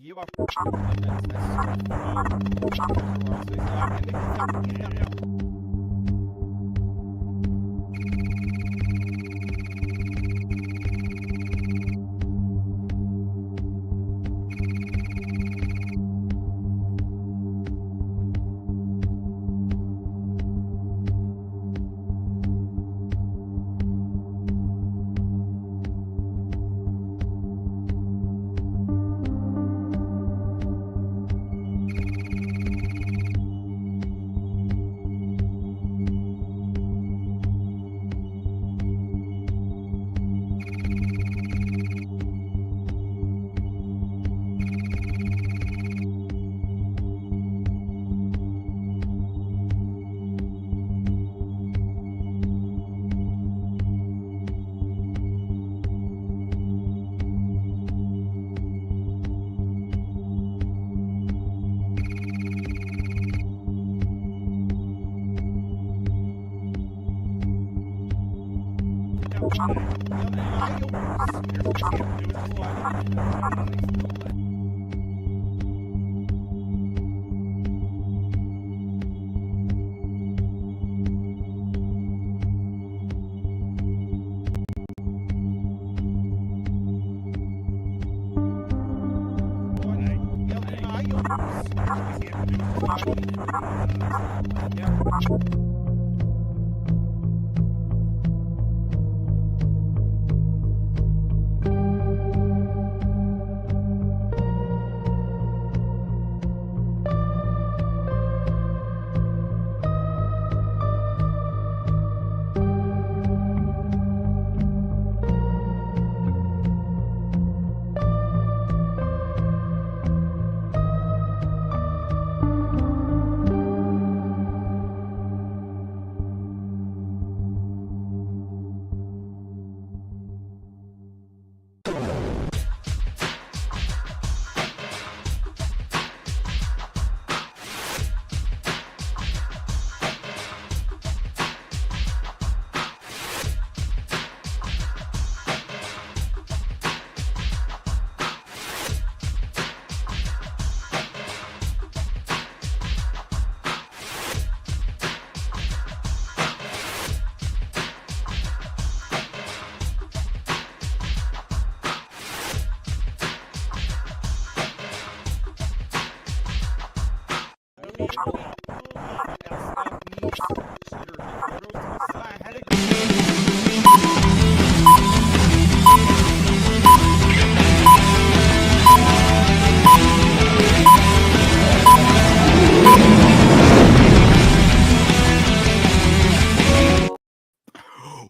you are.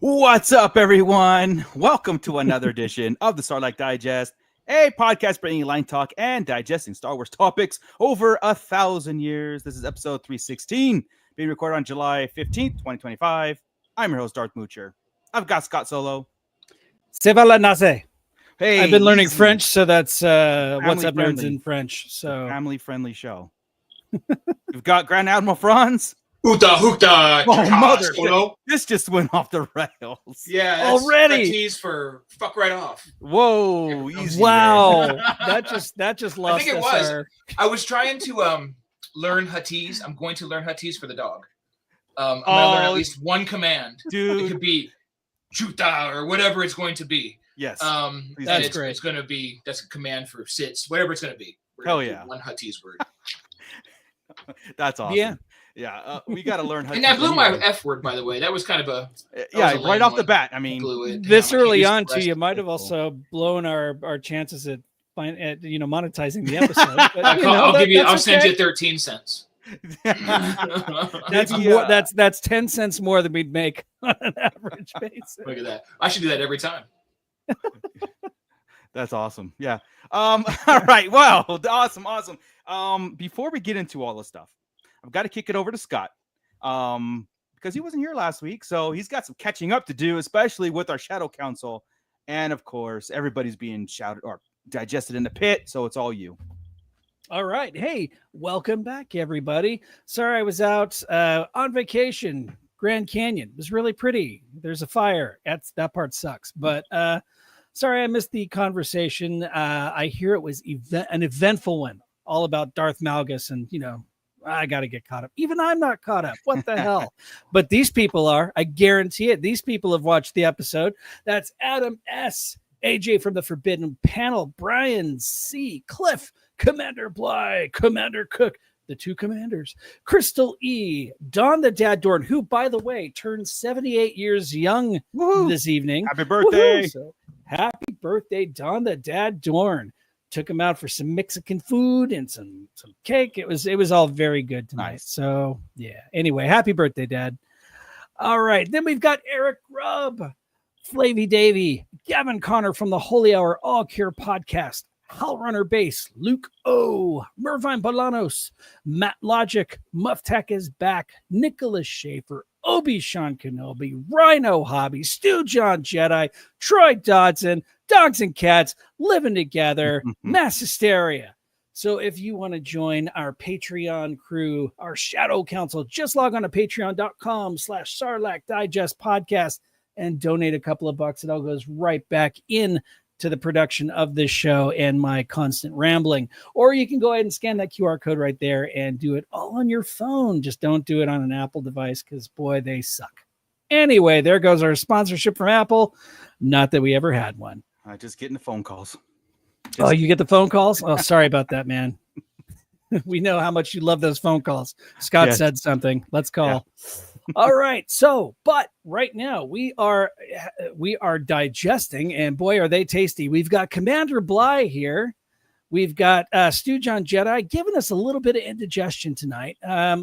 What's up, everyone? Welcome to another edition of the Sarlacc Digest, a podcast bringing line talk and digesting Star Wars topics over 1,000 years. This is episode 316, being recorded on July 15th, 2025. I'm your host, Darth Moocher. I've got Scott Solo. C'est va la nase. Hey, I've been learning easy. French, so that's what's up, nerds Family-friendly. in French. So Family-friendly show. We've got Grand Admiral Franz. Hoota, hoota. Oh, mother. Solo. This just went off the rails. Yeah, that's Already? a tease for fuck right off. Whoa. Easy wow, there. that just lost. I think it us was. our- I was trying to learn Huttese. I'm going to learn Huttese for the dog. I'm going to learn at least one command. It Dude. could be Juta or whatever it's going to be. Yes. And That's great. It's going to be, that's a command for sits, whatever it's going to be. We're Hell gonna do yeah. One Huttese word. That's awesome. Yeah. Yeah. We got to learn how And to I blew my anyway. F word, by the way. That was kind of a Yeah, was a right lame off the one. bat. I mean, blew it. This Damn, I can't early use the on, too, rest you of might it. have also blown our chances at monetizing the episode. But, I'll send you 13 cents. That's Maybe, more. That's 10 cents more than we'd make on an average basis. Look at that. I should do that every time. That's awesome. Yeah. All right. Well, awesome. Before we get into all this stuff, I've got to kick it over to Scott. Because he wasn't here last week, so he's got some catching up to do, especially with our Shadow Council. And of course, everybody's being shouted or digested in the pit, so it's all you. All right. Hey, welcome back, everybody. Sorry I was out on vacation. Grand Canyon. It was really pretty. There's a fire. That part sucks. But Sorry, I missed the conversation. I hear it was an eventful one, all about Darth Malgus, and I got to get caught up. Even I'm not caught up. What the hell? But these people are. I guarantee it. These people have watched the episode. That's Adam S., AJ from the Forbidden Panel, Brian C., Cliff, Commander Bly, Commander Cook, the two commanders, Crystal E., Don the Dad Dorn, who, by the way, turned 78 years young this evening. Happy birthday. So, happy birthday, Don the Dad Dorn. Took him out for some Mexican food and some cake. It was all very good tonight. Nice. So, yeah. Anyway, happy birthday, Dad. All right. Then we've got Eric Grubb, Flavy Davy, Gavin Connor from the Holy Hour All Cure podcast, Hal Runner Base, Luke O, Mervine Bolanos, Matt Logic, Muff Tech is back, Nicholas Schaefer, Obi-Sean Kenobi, Rhino Hobby, Stu John Jedi, Troy Dodson, Dogs and Cats, Living Together, Mass Hysteria. So if you want to join our Patreon crew, our Shadow Council, just log on to patreon.com/Sarlacc Digest Podcast and donate a couple of bucks. It all goes right back in to the production of this show and my constant rambling. Or you can go ahead and scan that QR code right there and do it all on your phone. Just don't do it on an Apple device because, boy, they suck. Anyway, there goes our sponsorship from Apple. Not that we ever had one. Just getting the phone calls. Oh, you get the phone calls? Oh, sorry about that, man. We know how much you love those phone calls. Scott said something. Let's call. Yeah. All right. So, but right now we are digesting, and boy, are they tasty. We've got Commander Bly here. We've got Stu John Jedi giving us a little bit of indigestion tonight.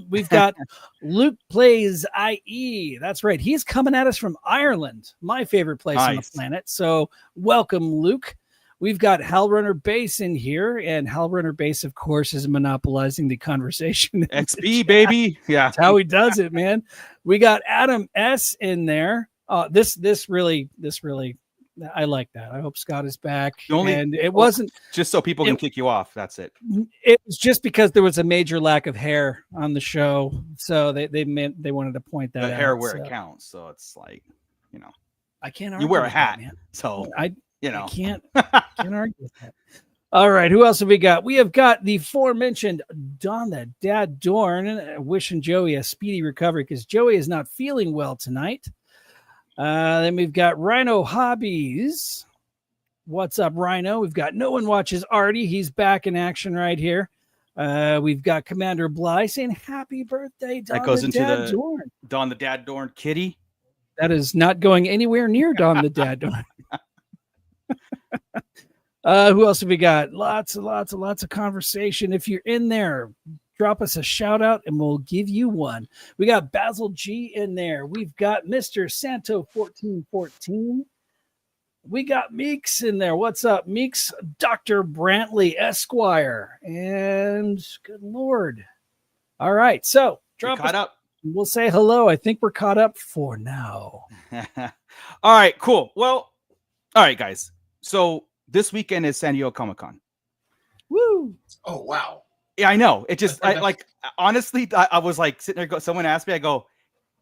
We've got Luke Plays IE. That's right. He's coming at us from Ireland, my favorite place on the planet. So welcome, Luke. We've got Hal Runner Base in here, and Hal Runner Base, of course, is monopolizing the conversation. XP, baby. Yeah. That's how he does it, man. We got Adam S. in there. This really, I like that. I hope Scott is back. And it wasn't just so people can kick you off. That's it. It was just because there was a major lack of hair on the show, so they wanted to point that out. The hair where it counts, so it's like, I can't. You wear a hat, that, man. so I can't argue with that. All right, who else have we got? We have got the aforementioned Don the Dad Dorn, wishing Joey a speedy recovery because Joey is not feeling well tonight. Then we've got Rhino Hobbies. What's up, Rhino? We've got No One Watches Artie. He's back in action right here. We've got Commander Bly saying happy birthday, Don that goes the into Dad the Dorn. Don the Dad Dorn kitty. That is not going anywhere near Don the Dad Dorn. Who else have we got? Lots of conversation. If you're in there, drop us a shout out and we'll give you one. We got Basil G in there. We've got Mr. Santo 1414. We got Meeks in there. What's up, Meeks? Dr. Brantley Esquire. And good Lord. All right. So drop caught up. We'll say hello. I think we're caught up for now. All right, cool. Well, all right, guys. So this weekend is San Diego Comic-Con. Woo! Oh, wow. Yeah, I know. It just, honestly, I was like sitting there, someone asked me, I go,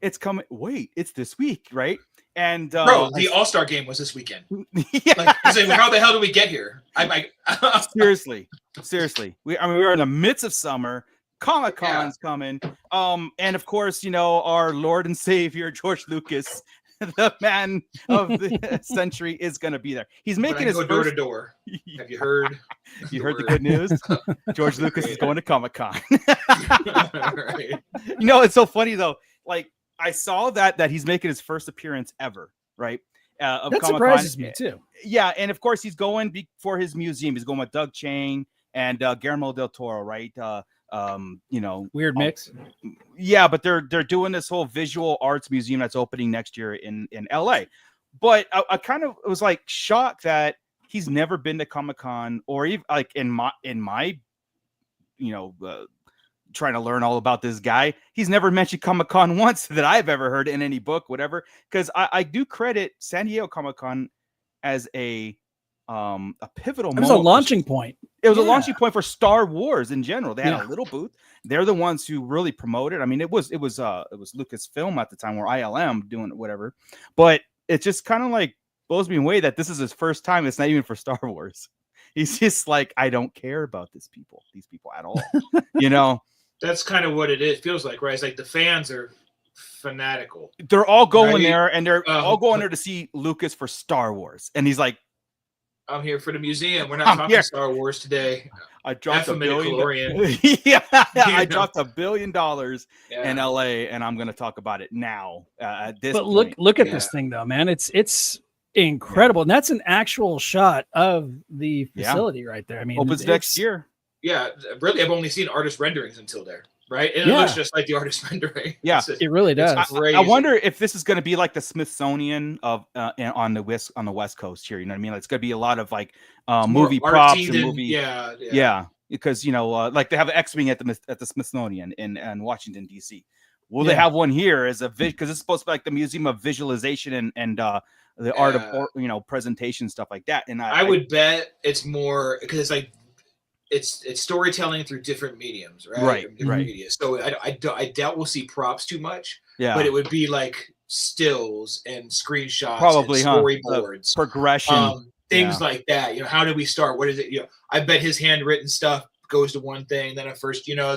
it's coming. Wait, it's this week, right? And bro, the All-Star game was this weekend. Yeah. Like, how the hell did we get here? Seriously. We're in the midst of summer. Comic-Con's coming. And of course, our Lord and Savior, George Lucas, the man of the century, is going to be there. He's making his door to door. Have you heard? You heard the good news? George Lucas is going to Comic-Con. Right. It's so funny though. Like I saw that he's making his first appearance ever, right? Of that Comic-Con. Surprises me too. Yeah, and of course he's going for his museum. He's going with Doug Chang and Guillermo del Toro, right? Weird mix. Yeah, but they're doing this whole visual arts museum that's opening next year in LA. But I kind of was like shocked that he's never been to Comic-Con, or even like in my trying to learn all about this guy. He's never mentioned Comic-Con once that I've ever heard in any book, whatever. Because I do credit San Diego Comic-Con as a pivotal moment. It was a launching point. It was a launching point for Star Wars in general. They had a little booth. They're the ones who really promoted. I mean, it was Lucasfilm at the time, or ILM doing whatever. But it's just kind of like blows me away that this is his first time. It's not even for Star Wars. He's just like, I don't care about these people at all. You know, That's kind of what it is. Feels like, right? It's like the fans are fanatical. they're all going Right. there, and they're all going there to see Lucas for Star Wars. And he's like, I'm here for the museum. We're not I'm talking here. Star Wars today. I dropped F $1 a billion. midichlorian. Yeah, I You dropped $1 billion Yeah. in LA, and I'm going to talk about it now. At this But point. look at Yeah. this thing though, man. It's incredible, and that's an actual shot of the facility right there. I mean, Opens next year. Yeah, really, I've only seen artist renderings until there, right? And it Yeah. looks just like the artist rendering. Yeah. It's just- It really does. it's I crazy. wonder if this is going to be like the Smithsonian of on the West Coast here. You know what I mean? It's going to be a lot of like It's more movie artsy props and than- movie. Yeah. Yeah, because like they have an X-wing at the Smithsonian in Washington D.C. Will they Yeah. have one here as a because it's supposed to be like the Museum of Visualization and the art of presentation, stuff like that. And I would bet it's more because it's like it's storytelling through different mediums, right? Right, Different right. media. So I doubt we'll see props too much, yeah, but it would be like stills and screenshots, probably and storyboards, progression. things like that. You know, how did we start? What is it? You know, I bet his handwritten stuff goes to one thing. Then at first, you know,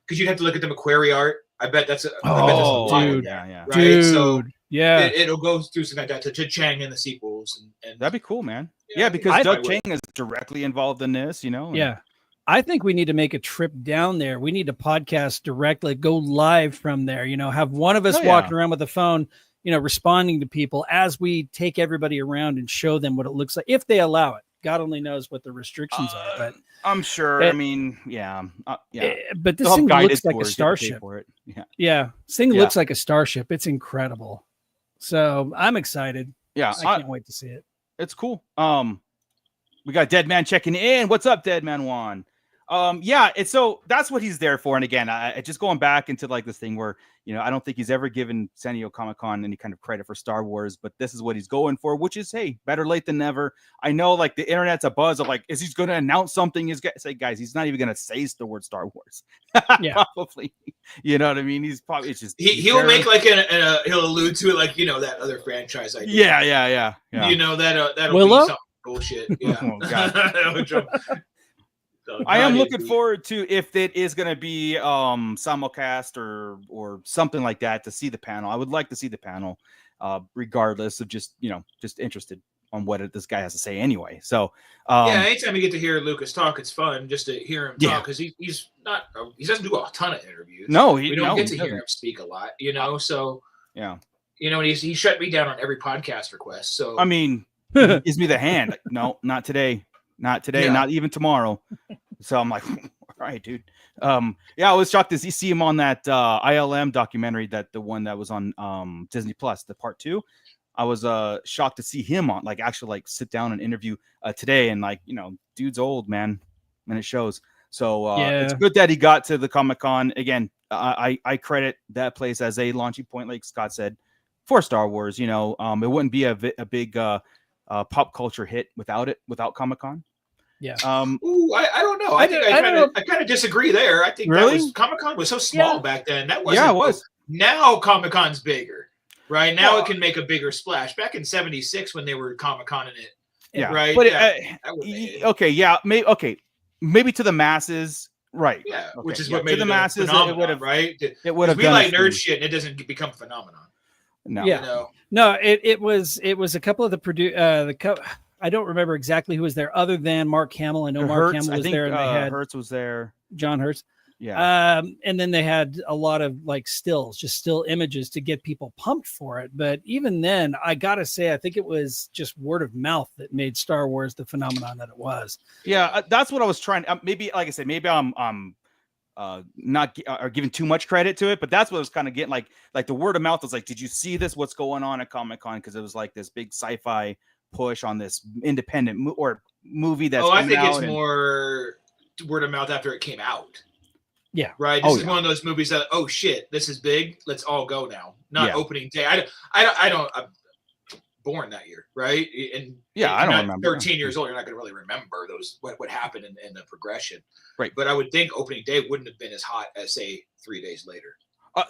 because you'd have to look at the Macquarie art. I bet that's a lot, dude. yeah. right? Dude, So yeah. it'll go through something like that to Chang in the sequels, and That'd be cool, man. Yeah, Yeah, because I Doug would. Chang is directly involved in this, you know. and- Yeah. I think we need to make a trip down there. We need to podcast directly, go live from there, you know, have one of us Oh, yeah. walking around with a phone, you know, responding to people as we take everybody around and show them what it looks like, if they allow it. God only knows what the restrictions are, but I'm sure. I mean, yeah. but this They'll have thing guided looks like a tours, you have to pay starship. for it. Yeah. Yeah. This thing Yeah. looks like a starship. It's incredible. So I'm excited. Yeah. I can't wait to see it. It's cool. We got Dead Man checking in. What's up, Dead Man Juan? Yeah, it's so that's what he's there for. And again, I just going back into like this thing where, you know, I don't think he's ever given San Diego Comic-Con any kind of credit for Star Wars, but this is what he's going for, which is, hey, better late than never. I know like the internet's a buzz of like, is he's going to announce something? He's going to say, guys, he's not even going to say the word Star Wars. Yeah. Probably. You know what I mean? He's probably, it's just, he'll make like he'll allude to it like, you know, that other franchise idea. Yeah. You know, that'll Willow? be some bullshit. Yeah. Oh, God. That'll jump- I am God, looking dude. forward to if it is going to be simulcast or something like that to see the panel. I would like to see the panel, regardless of just, you know, just interested on what this guy has to say anyway. So Yeah, anytime you get to hear Lucas talk, it's fun just to hear him Yeah. talk because he's not he doesn't do a ton of interviews. no, we don't no, get to he hear doesn't. him speak a lot, you know. So Yeah, you know, and he shut me down on every podcast request. So I mean, he gives me the hand. Like, no, not today, Yeah. not even tomorrow. So I'm like, all right, dude. Yeah, I was shocked to see him on that ILM documentary, the one that was on Disney Plus, the part 2. I was shocked to see him on, like, actually like sit down and interview today, and like, you know, dude's old, man, and it shows. So it's Yeah. good that he got to the Comic-Con again. I credit that place as a launching point, like Scott said, for Star Wars. You know, it wouldn't be a big pop culture hit without Comic-Con. Yeah. ooh, I don't know. I think I don't know. I kind of disagree there. I think Really? Comic-Con was so small Yeah. back then. That wasn't. Yeah, it was. Now Comic-Con's bigger, right? Now Well, it can make a bigger splash. Back in '76 when they were Comic-Con in it, Yeah, right? But that would've made it. okay, yeah, maybe to the masses, right? Yeah, Okay, which is yeah, what made to the it masses. a phenomenon, It would have, right? it would have. We done like its nerd thing. shit, and it doesn't become a phenomenon. No, Yeah. You know? No, it was a couple of the I don't remember exactly who was there other than Mark Hamill. I know Mark Hertz, Hamill I was think there, and they had Hertz was there. John Hurst. Yeah, And then they had a lot of like just still images to get people pumped for it. But even then, I gotta say, I think it was just word of mouth that made Star Wars the phenomenon that it was. yeah. That's what I was trying. Maybe, like I said, maybe I'm not giving too much credit to it, but that's what I was kind of getting. Like the word of mouth was like, did you see this? What's going on at Comic-Con? Because it was like this big sci-fi push on this independent movie that's. I coming think it's out and- more word of mouth after it came out. Yeah. Right. This Oh, is yeah. one of those movies that, oh shit, this is big. Let's all go now. Not Yeah. opening day. I'm born that year, right? And Yeah, if I you're don't not remember. 13 years old, you're not going to really remember what happened in the progression. Right. But I would think opening day wouldn't have been as hot as say 3 days later.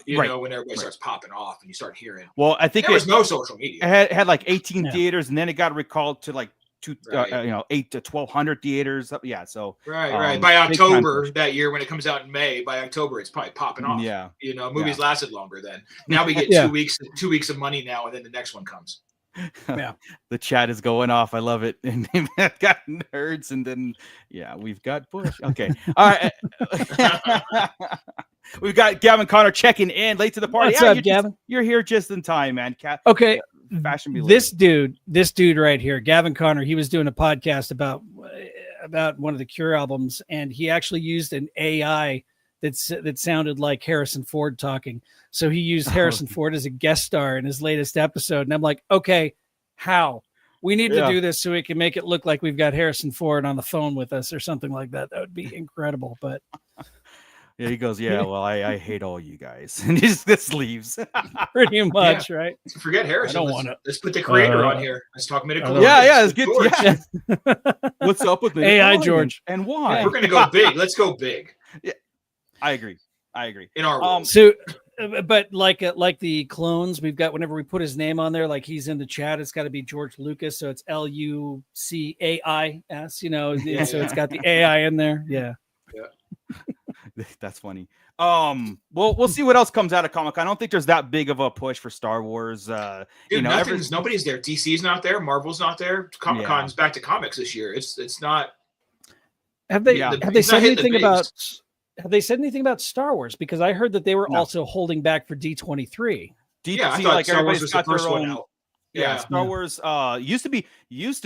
You right. know, when everybody starts popping off and you start hearing. Well, I think There was no social media. it had like 18 Yeah. theaters, and then it got recalled to like 8 to 1,200 theaters. Yeah, so Right. By big time October push. that year, when it comes out in May, by October it's probably popping off. Yeah. You know, movies lasted longer then. Now we get Yeah. 2 weeks of money now, and then the next one comes. Yeah. The chat is going off. I love it. And they've got nerds, and then we've got Bush. Okay. All right. We've got Gavin Connor checking in late to the party. What's up, Gavin? You're here just in time, man. Okay. Fashion be This dude right here, Gavin Connor, he was doing a podcast about one of the Cure albums, and he actually used an AI that sounded like Harrison Ford talking. So he used Harrison Ford as a guest star in his latest episode. And I'm like, okay, how? We need to do this so we can make it look like we've got Harrison Ford on the phone with us or something like that. That would be incredible. But yeah, he goes, well, I hate all you guys. And he just leaves. pretty much, right? Forget Harrison. I don't want to. Let's put the creator on here. Let's talk medical. Let's get What's up with me? AI George. And why? We're going to go big. Let's go big. Yeah, I agree. In our world. So, but like the clones, we've got, whenever we put his name on there, like he's in the chat, it's got to be George Lucas. So it's LUCAIS, you know, so it's got the AI in there. Yeah. That's funny. We'll see what else comes out of Comic-Con. I don't think there's that big of a push for Star Wars. Dude, nobody's there. DC's not there. Marvel's not there. Comic-Con's back to comics this year. It's not. Have they said anything about? Have they said anything about Star Wars? Because I heard that they were also holding back for D23. I thought like Star Wars was the first one out. Yeah, Star Wars used to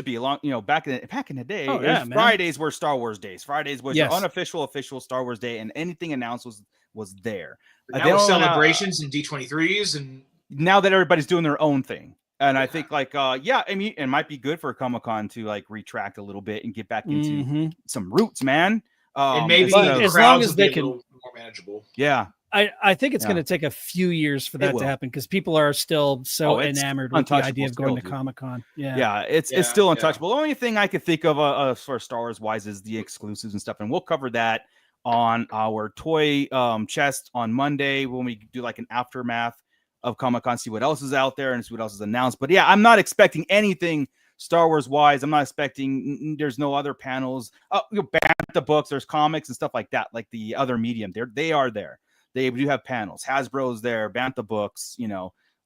be a long, back in the day. Man. Fridays were Star Wars days. Fridays was your unofficial official Star Wars day, and anything announced was there. Now celebrations and D23s, and now that everybody's doing their own thing. And I think I mean, it might be good for Comic-Con to like retract a little bit and get back into some roots, man. And maybe as long as they can more manageable. Yeah. I think it's going to take a few years for that to happen, because people are still so enamored with the idea of going to Comic-Con. Yeah, it's still untouchable. The only thing I could think of for Star Wars wise is the exclusives and stuff, and we'll cover that on our toy chest on Monday when we do like an aftermath of Comic-Con, see what else is out there and see what else is announced. But yeah, I'm not expecting anything Star Wars wise. I'm not expecting. There's no other panels. Bantha books. There's comics and stuff like that, like the other medium. They are there. They do have panels. Hasbro's there. Bantha books.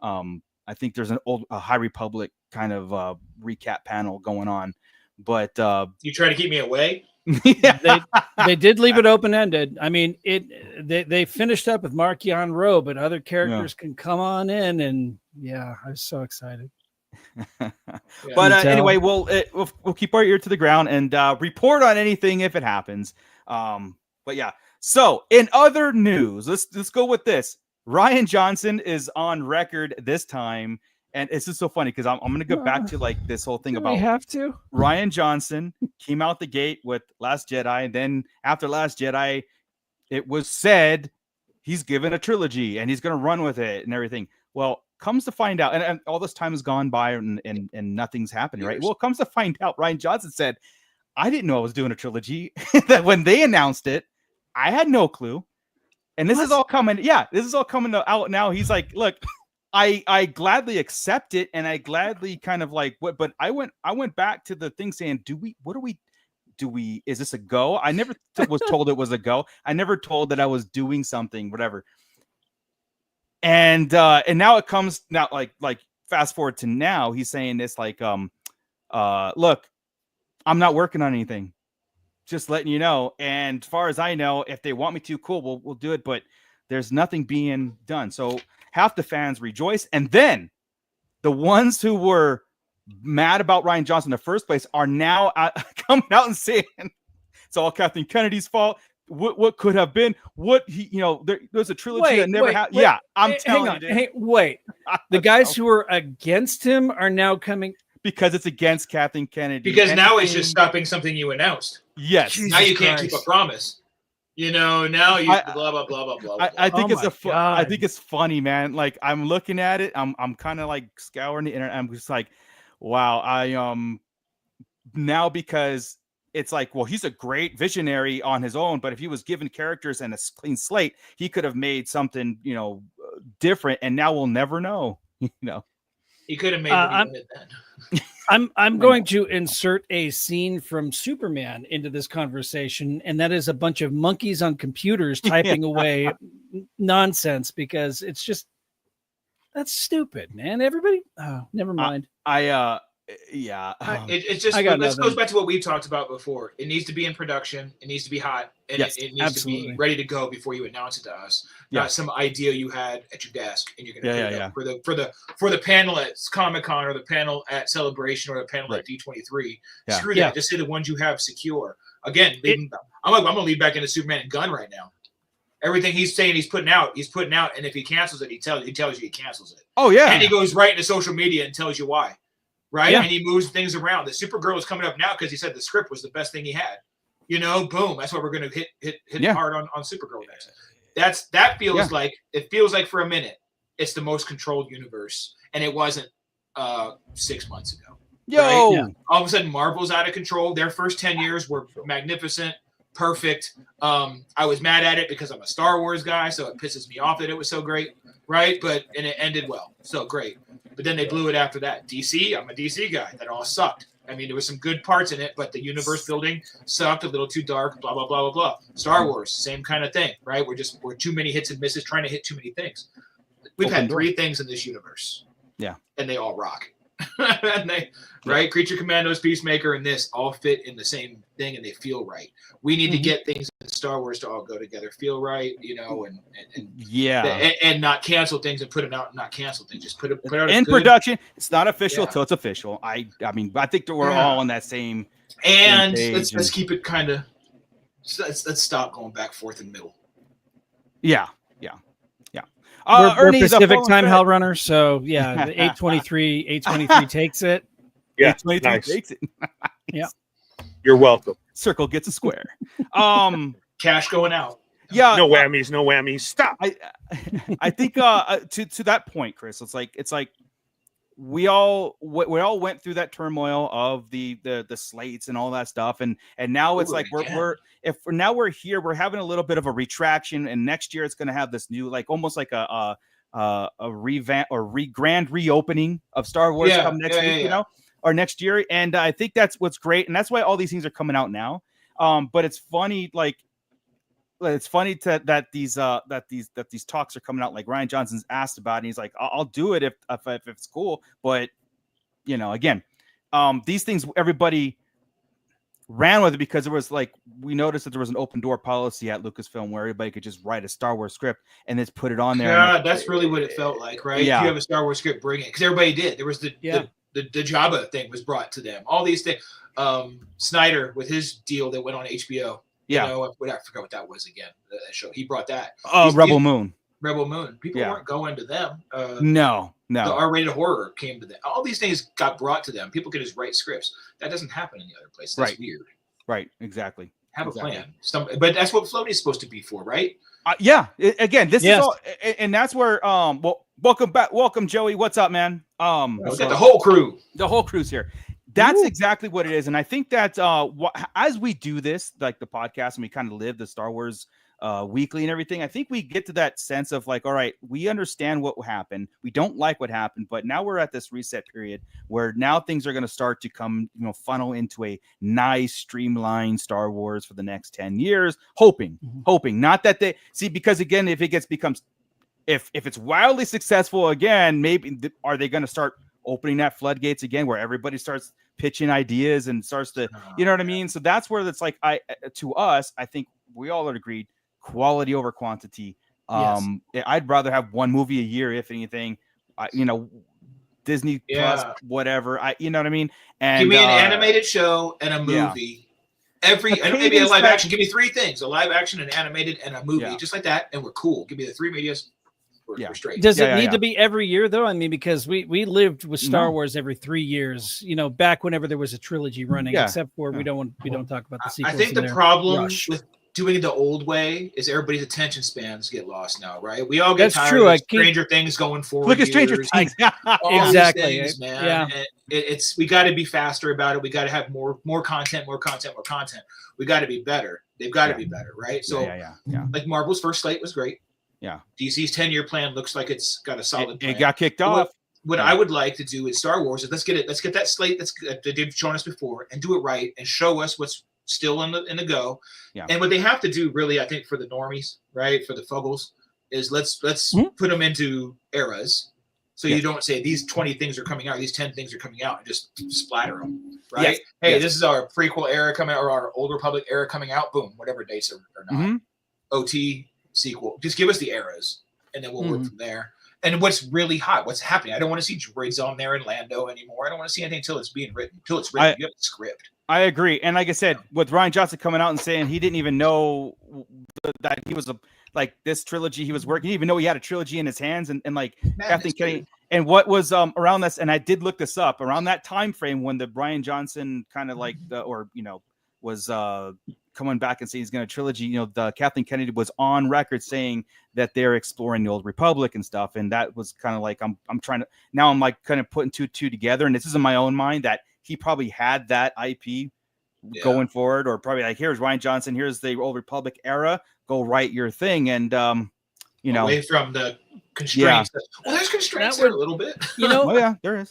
I think there's a High Republic kind of recap panel going on. But you try to keep me away. They did leave it open ended. I mean, they finished up with Markion Rowe, but other characters can come on in, and I was so excited. But anyway, we'll keep our ear to the ground and report on anything if it happens. But yeah. So in other news, let's go with this. Rian Johnson is on record this time, and it's just so funny because I'm going to go back to like this whole thing about. We have to. Rian Johnson came out the gate with Last Jedi, and then after Last Jedi, it was said he's given a trilogy and he's going to run with it and everything. Well, comes to find out, and all this time has gone by and nothing's happening, right? Well, comes to find out, Rian Johnson said, I didn't know I was doing a trilogy. That when they announced it, I had no clue. And this is all coming. Yeah, this is all coming out now. He's like, look, I gladly accept it, and I gladly kind of like what, but I went back to the thing saying, is this a go? I never was told it was a go. I never told that I was doing something, whatever. And now it comes now, like fast forward to now, he's saying this like, look, I'm not working on anything. Just letting you know. And as far as I know, if they want me to, cool, we'll do it. But there's nothing being done. So half the fans rejoice. And then the ones who were mad about Rian Johnson in the first place are now coming out and saying it's all Kathleen Kennedy's fault. What could have been? What he, there's a trilogy that never happened. Yeah, I'm telling you. Wait, the guys who are against him are now coming because it's against Kathleen Kennedy. Because now it's just stopping something you announced. Yes. Jesus now you can't keep a promise. Now you blah blah blah blah blah. I think I think it's funny, man. Like I'm looking at it, I'm kind of like scouring the internet. I'm just like, wow. I now because it's like, well, he's a great visionary on his own, but if he was given characters and a clean slate, he could have made something, different, and now we'll never know. He could have made what he did then. I'm going to insert a scene from Superman into this conversation, and that is a bunch of monkeys on computers typing away nonsense, because it's just, that's stupid, man. Everybody, never mind. It's just, this goes back to what we've talked about before. It needs to be in production. It needs to be hot, and yes, it needs to be ready to go before you announce it to us. Not some idea you had at your desk and you're going to put it up for the panel at Comic-Con, or the panel at Celebration, or the panel at D23. Screw that. Just say the ones you have secure. Again, I'm going to lead back into Superman and Gunn right now. Everything he's saying he's putting out, and if he cancels it, he tells you he cancels it. Oh yeah, and he goes right into social media and tells you why. Right. Yeah. And he moves things around. The Supergirl is coming up now because he said the script was the best thing he had. Boom. That's why we're going to hit hard on Supergirl next. That feels like, it feels like for a minute, it's the most controlled universe. And it wasn't 6 months ago. Yo. Right? All of a sudden, Marvel's out of control. Their first 10 years were magnificent, perfect. I was mad at it because I'm a Star Wars guy, so it pisses me off that it was so great. Right. And it ended well. So great. But then they blew it after that. DC, I'm a DC guy. That all sucked. I mean, there was some good parts in it, but the universe building sucked, a little too dark, blah, blah, blah, blah, blah. Star Wars, same kind of thing, right? We're too many hits and misses, trying to hit too many things. We've had 3 things in this universe. Yeah. And they all rock. Right? Creature Commandos, Peacemaker, and this all fit in the same thing, and they feel right. We need to get things in Star Wars to all go together, feel right, and not cancel things and put it out and not cancel things. Just put out in production. It's not official till it's official. I mean, I think that we're all on that same. And let's keep it kind of. Let's stop going back forth and middle. Yeah. We're Pacific time, Hell Runner. So the 823 takes it. Yeah, nice. Takes it. Yeah, you're welcome. Circle gets a square. Cash going out. Yeah, no whammies. Stop. I think to that point, Chris, it's like we all went through that turmoil of the slates and all that stuff, and now it's we're here, we're having a little bit of a retraction, and next year it's going to have this new, like almost like a revamp or grand reopening of Star Wars come next week, or next year, and I think that's what's great, and that's why all these things are coming out now. But it's funny, that these talks are coming out, like Ryan Johnson's asked about it, and he's like, I'll do it if it's cool. But again, these things, everybody ran with it because there was, like, we noticed that there was an open door policy at Lucasfilm where everybody could just write a Star Wars script and just put it on there. Yeah, that's really what it felt like, right? Yeah. If you have a Star Wars script, bring it, because everybody did. There was the Jabba thing was brought to them. All these things. Snyder with his deal that went on HBO. Yeah, I forgot what that was again. That show, he brought that. Rebel Moon. People weren't going to them. No. The R-rated horror came to them. All these things got brought to them. People could just write scripts. That doesn't happen in the other place. That's weird. Right. Exactly. Have a plan. But that's what Floaty's supposed to be for, right? Again, this is all, and that's where. Welcome back. Welcome, Joey. What's up, man? We got the whole crew. The whole crew's here. That's exactly what it is, and I think that as we do this, like the podcast, and we kind of live the Star Wars weekly and everything, I think we get to that sense of like, all right, we understand what happened. We don't like what happened, but now we're at this reset period where now things are going to start to come, funnel into a nice, streamlined Star Wars for the next 10 years. Hoping, not that they see, because again, if it's wildly successful again, maybe are they going to start opening that floodgates again, where everybody starts pitching ideas and starts to, you know what I mean? So that's where it's like, to us, I think we all agreed, quality over quantity. I'd rather have one movie a year, if anything. Disney Plus, whatever. You know what I mean? And give me an animated show and a movie. Maybe a live action. Give me 3 things: a live action, an animated, and a movie, just like that, and we're cool. Give me the 3 medias. We're straight. Does it need to be every year though? I mean, because we lived with Star Wars every 3 years, back whenever there was a trilogy running, except for we don't talk about the sequels. I think the problem doing it the old way is everybody's attention spans get lost now, right? We all get That's tired true. of Stranger Things going forward. Look at Stranger years. Things. All these Exactly. things, man. Yeah. And it's we got to be faster about it. We got to have more content. We got to be better. They've got to be better, right? So, like Marvel's first slate was great. Yeah. DC's 10-year plan looks like it's got a solid plan. It got kicked off. What I would like to do in Star Wars is let's get that slate that they've shown us before and do it right and show us what's still in the go. Yeah. And what they have to do really, I think, for the normies, right, for the fuggles, is let's put them into eras. So you don't say these 20 things are coming out, these 10 things are coming out, and just splatter them, right? Yes. Hey, this is our prequel era coming out, or our Old Republic era coming out. Boom, whatever dates are not. OT sequel. Just give us the eras, and then we'll work from there. And what's really hot? What's happening? I don't want to see droids on there in Lando anymore. I don't want to see anything until it's being written. Until it's written, you have the script. I agree. And like I said, with Rian Johnson coming out and saying he didn't even know that he was this trilogy he was working. He didn't even know he had a trilogy in his hands. And like Kathleen Kennedy. And what was around this, and I did look this up, around that time frame when the Rian Johnson kind of was coming back and saying he's going to trilogy, the Kathleen Kennedy was on record saying that they're exploring the Old Republic and stuff. And that was kind of like, I'm trying to, now I'm like kind of putting two together. And this is in my own mind that he probably had that IP going forward, or probably like, here's Rian Johnson, here's the Old Republic era, go write your thing. And, away from the constraints. Well, there's constraints there a little bit. Oh yeah, there is.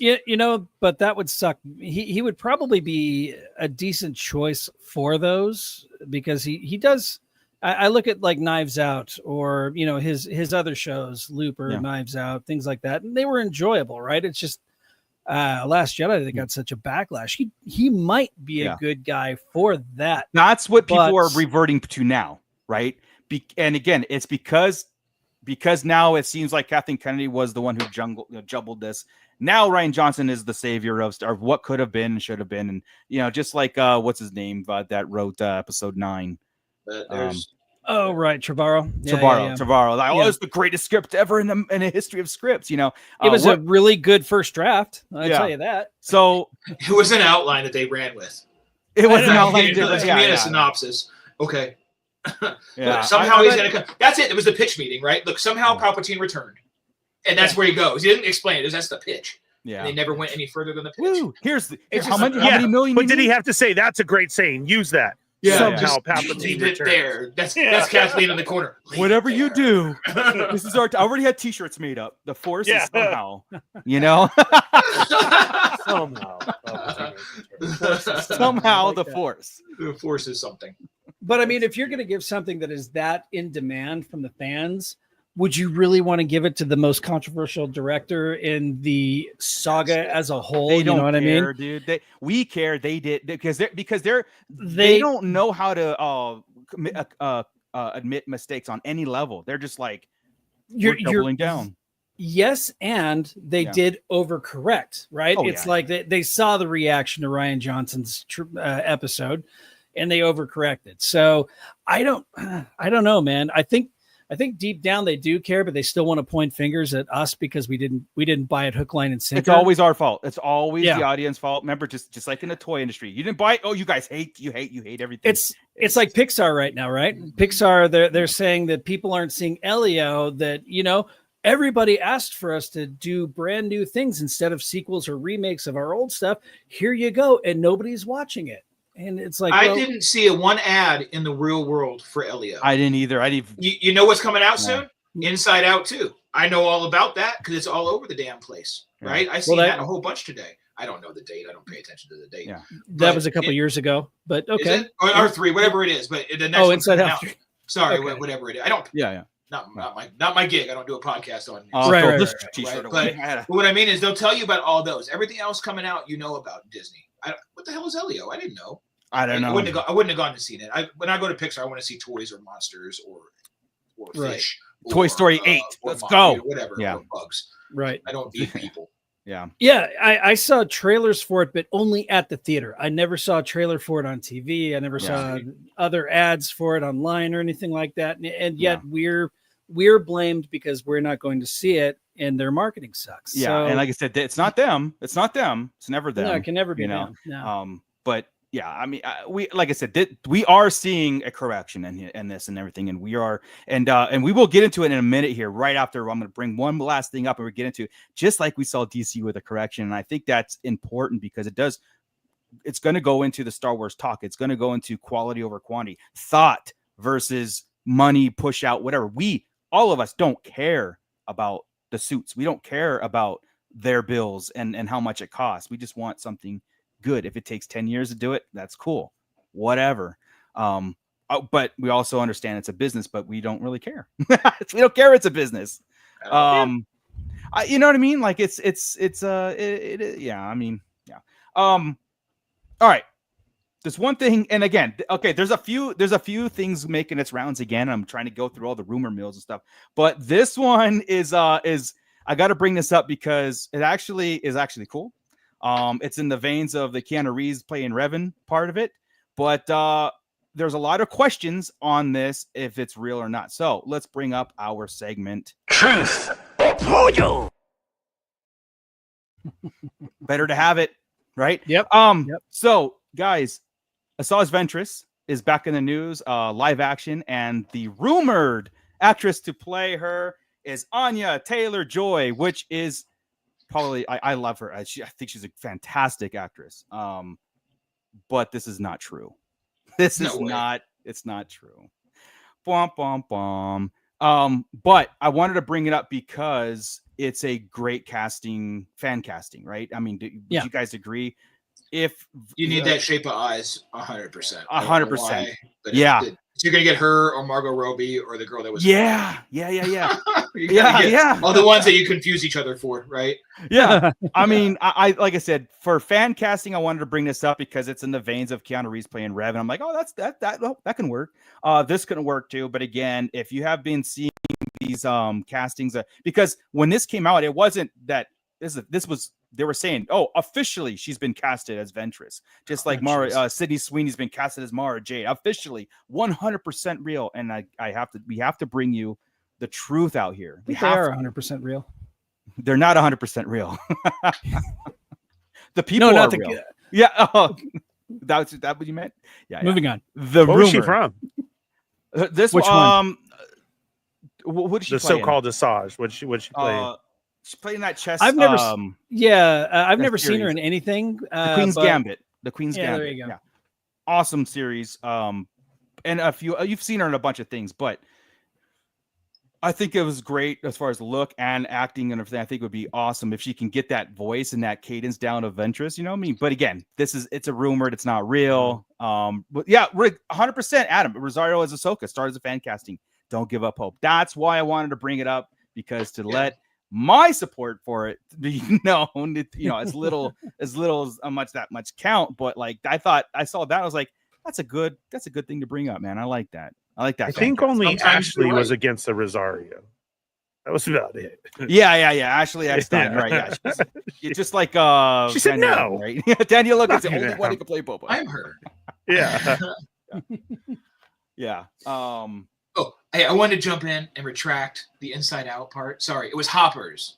But that would suck. He would probably be a decent choice for those because he does. I look at like Knives Out or his other shows, Looper, Knives Out, things like that, and they were enjoyable, right? It's just Last Jedi that got such a backlash. He might be a good guy for that. That's what people are reverting to now, right? And again, it's because now it seems like Kathleen Kennedy was the one who jumbled this. Now Rian Johnson is the savior of what could have been and should have been. And, just like, what's his name that wrote episode 9. Trevorrow. Trevorrow. Like, it's the greatest script ever in the history of scripts, It was a really good first draft. I'll tell you that. So it was an outline that they ran with. It was an outline. A synopsis. Okay. Look, somehow he's gonna come. That's it. It was the pitch meeting, right? Look, somehow Palpatine returned, and that's where he goes. He didn't explain it. That's the pitch. Yeah. And they never went any further than the pitch. Woo. Here's how many million. But did he have to say that's a great saying? Use that. Somehow Palpatine returned. There. That's Kathleen in the corner. Whatever you do, this is I already had T-shirts made up. The Force is somehow, somehow the Force. The Force is something. But I mean, if you're going to give something that is that in demand from the fans, would you really want to give it to the most controversial director in the saga as a whole? They don't know what care, I mean? Dude. We care. They did because they don't know how to admit mistakes on any level. They're just like you're doubling down. Yes, and they did overcorrect, right? Like they saw the reaction to Rian Johnson's episode. And they overcorrected. So I don't know, man. I think deep down they do care, but they still want to point fingers at us because we didn't buy it hook, line, and sinker. It's always our fault. It's always the audience fault. Remember, just like in the toy industry, you didn't buy it. Oh, you guys hate everything. It's like Pixar right now, right? Pixar, they're saying that people aren't seeing Elio. That everybody asked for us to do brand new things instead of sequels or remakes of our old stuff. Here you go, and nobody's watching it. And it's like I didn't see one ad in the real world for Elio. I didn't either. You know what's coming out soon? Inside Out 2. I know all about that because it's all over the damn place, right? I see that a whole bunch today. I don't know the date. I don't pay attention to the date. Yeah, that was a couple years ago, but okay, or 3, whatever it is. But the next Inside Out 3. Sorry, whatever it is. I don't. Yeah. Not my gig. I don't do a podcast on. Right. But what I mean is they'll tell you about all those. Everything else coming out, about Disney. What the hell is Elio? I didn't know. I don't know. I wouldn't have gone to see it. When I go to Pixar, I want to see toys or monsters or fish. Or, Toy Story 8. Let's go. Whatever. Yeah. Or bugs. Right. I don't eat people. Yeah. I saw trailers for it, but only at the theater. I never saw a trailer for it on TV. I never saw other ads for it online or anything like that. And yet we're blamed because we're not going to see it, and their marketing sucks. Yeah. So, and like I said, it's not them. It's never them. No, it can never be them. No. But yeah, I mean, we like I said, we are seeing a correction in this and everything, and we are, and we will get into it in a minute here. Right after, I'm going to bring one last thing up, and we get into just like we saw DC with a correction, and I think that's important because it's going to go into the Star Wars talk. It's going to go into quality over quantity, thought versus money, push out, whatever. All of us don't care about the suits. We don't care about their bills and how much it costs. We just want something good. If it takes 10 years to do it, that's cool. Whatever. But we also understand it's a business, but we don't really care. We don't care it's a business. You know what I mean? Like yeah, I mean, yeah. All right. There's one thing, and again, okay, there's a few things making its rounds again. I'm trying to go through all the rumor mills and stuff, but this one is I got to bring this up because it actually is cool. It's in the veins of the Keanu Reeves playing Revan part of it, but there's a lot of questions on this if it's real or not. So let's bring up our segment. Truth or pollo. Better to have it, right? Yep. So guys, Asajj Ventress is back in the news, live action, and the rumored actress to play her is Anya Taylor-Joy, which is probably I love her. I think she's a fantastic actress. But this is not true. It's not true. Bum, bum, bum. But I wanted to bring it up because it's a great fan casting, right? I mean, would you guys agree? If you need that shape of eyes, 100%. 100%. Yeah. So you're gonna get her or Margot Robbie or the girl that was. Yeah. Yeah. All the ones that you confuse each other for, right? Yeah. I mean, I like I said, for fan casting, I wanted to bring this up because it's in the veins of Keanu Reeves playing Rev, and I'm like, oh, that can work. This couldn't work too. But again, if you have been seeing these castings, because when this came out, it wasn't that this was. They were saying, oh, officially she's been casted as Ventress, just like Sydney Sweeney's been casted as Mara Jade. Officially, 100% real. And we have to bring you the truth out here. They are 100% real. They're not 100% real. The people are real. Yeah. Oh, that what you meant? Yeah. Moving on. The Where rumor. was she from? This Which one? What did she The play so-called Asajj. What she play? She's playing that chess. I've never seen her in anything. The Queen's Gambit. The Queen's Gambit. There you go. Yeah. Awesome series. And a few you've seen her in a bunch of things, but I think it was great as far as look and acting and everything. I think it would be awesome if she can get that voice and that cadence down of Ventress. You know what I mean? But again, it's a rumored. It's not real. But yeah, 100%. Adam Rosario as Ahsoka started as a fan casting. Don't give up hope. That's why I wanted to bring it up because let my support for it be known, as little as much count. But like I saw that, I was like, that's a good thing to bring up, man. I like that. I think only Ashley was against the Rosario. That was about it. Yeah. Ashley Eckstein, right? Yeah, it's just like she said Danielle, no, right? Danielle is the only one who can play Boba. I'm her. Yeah. Yeah. Oh, hey, I wanted to jump in and retract the Inside Out part. Sorry, it was Hoppers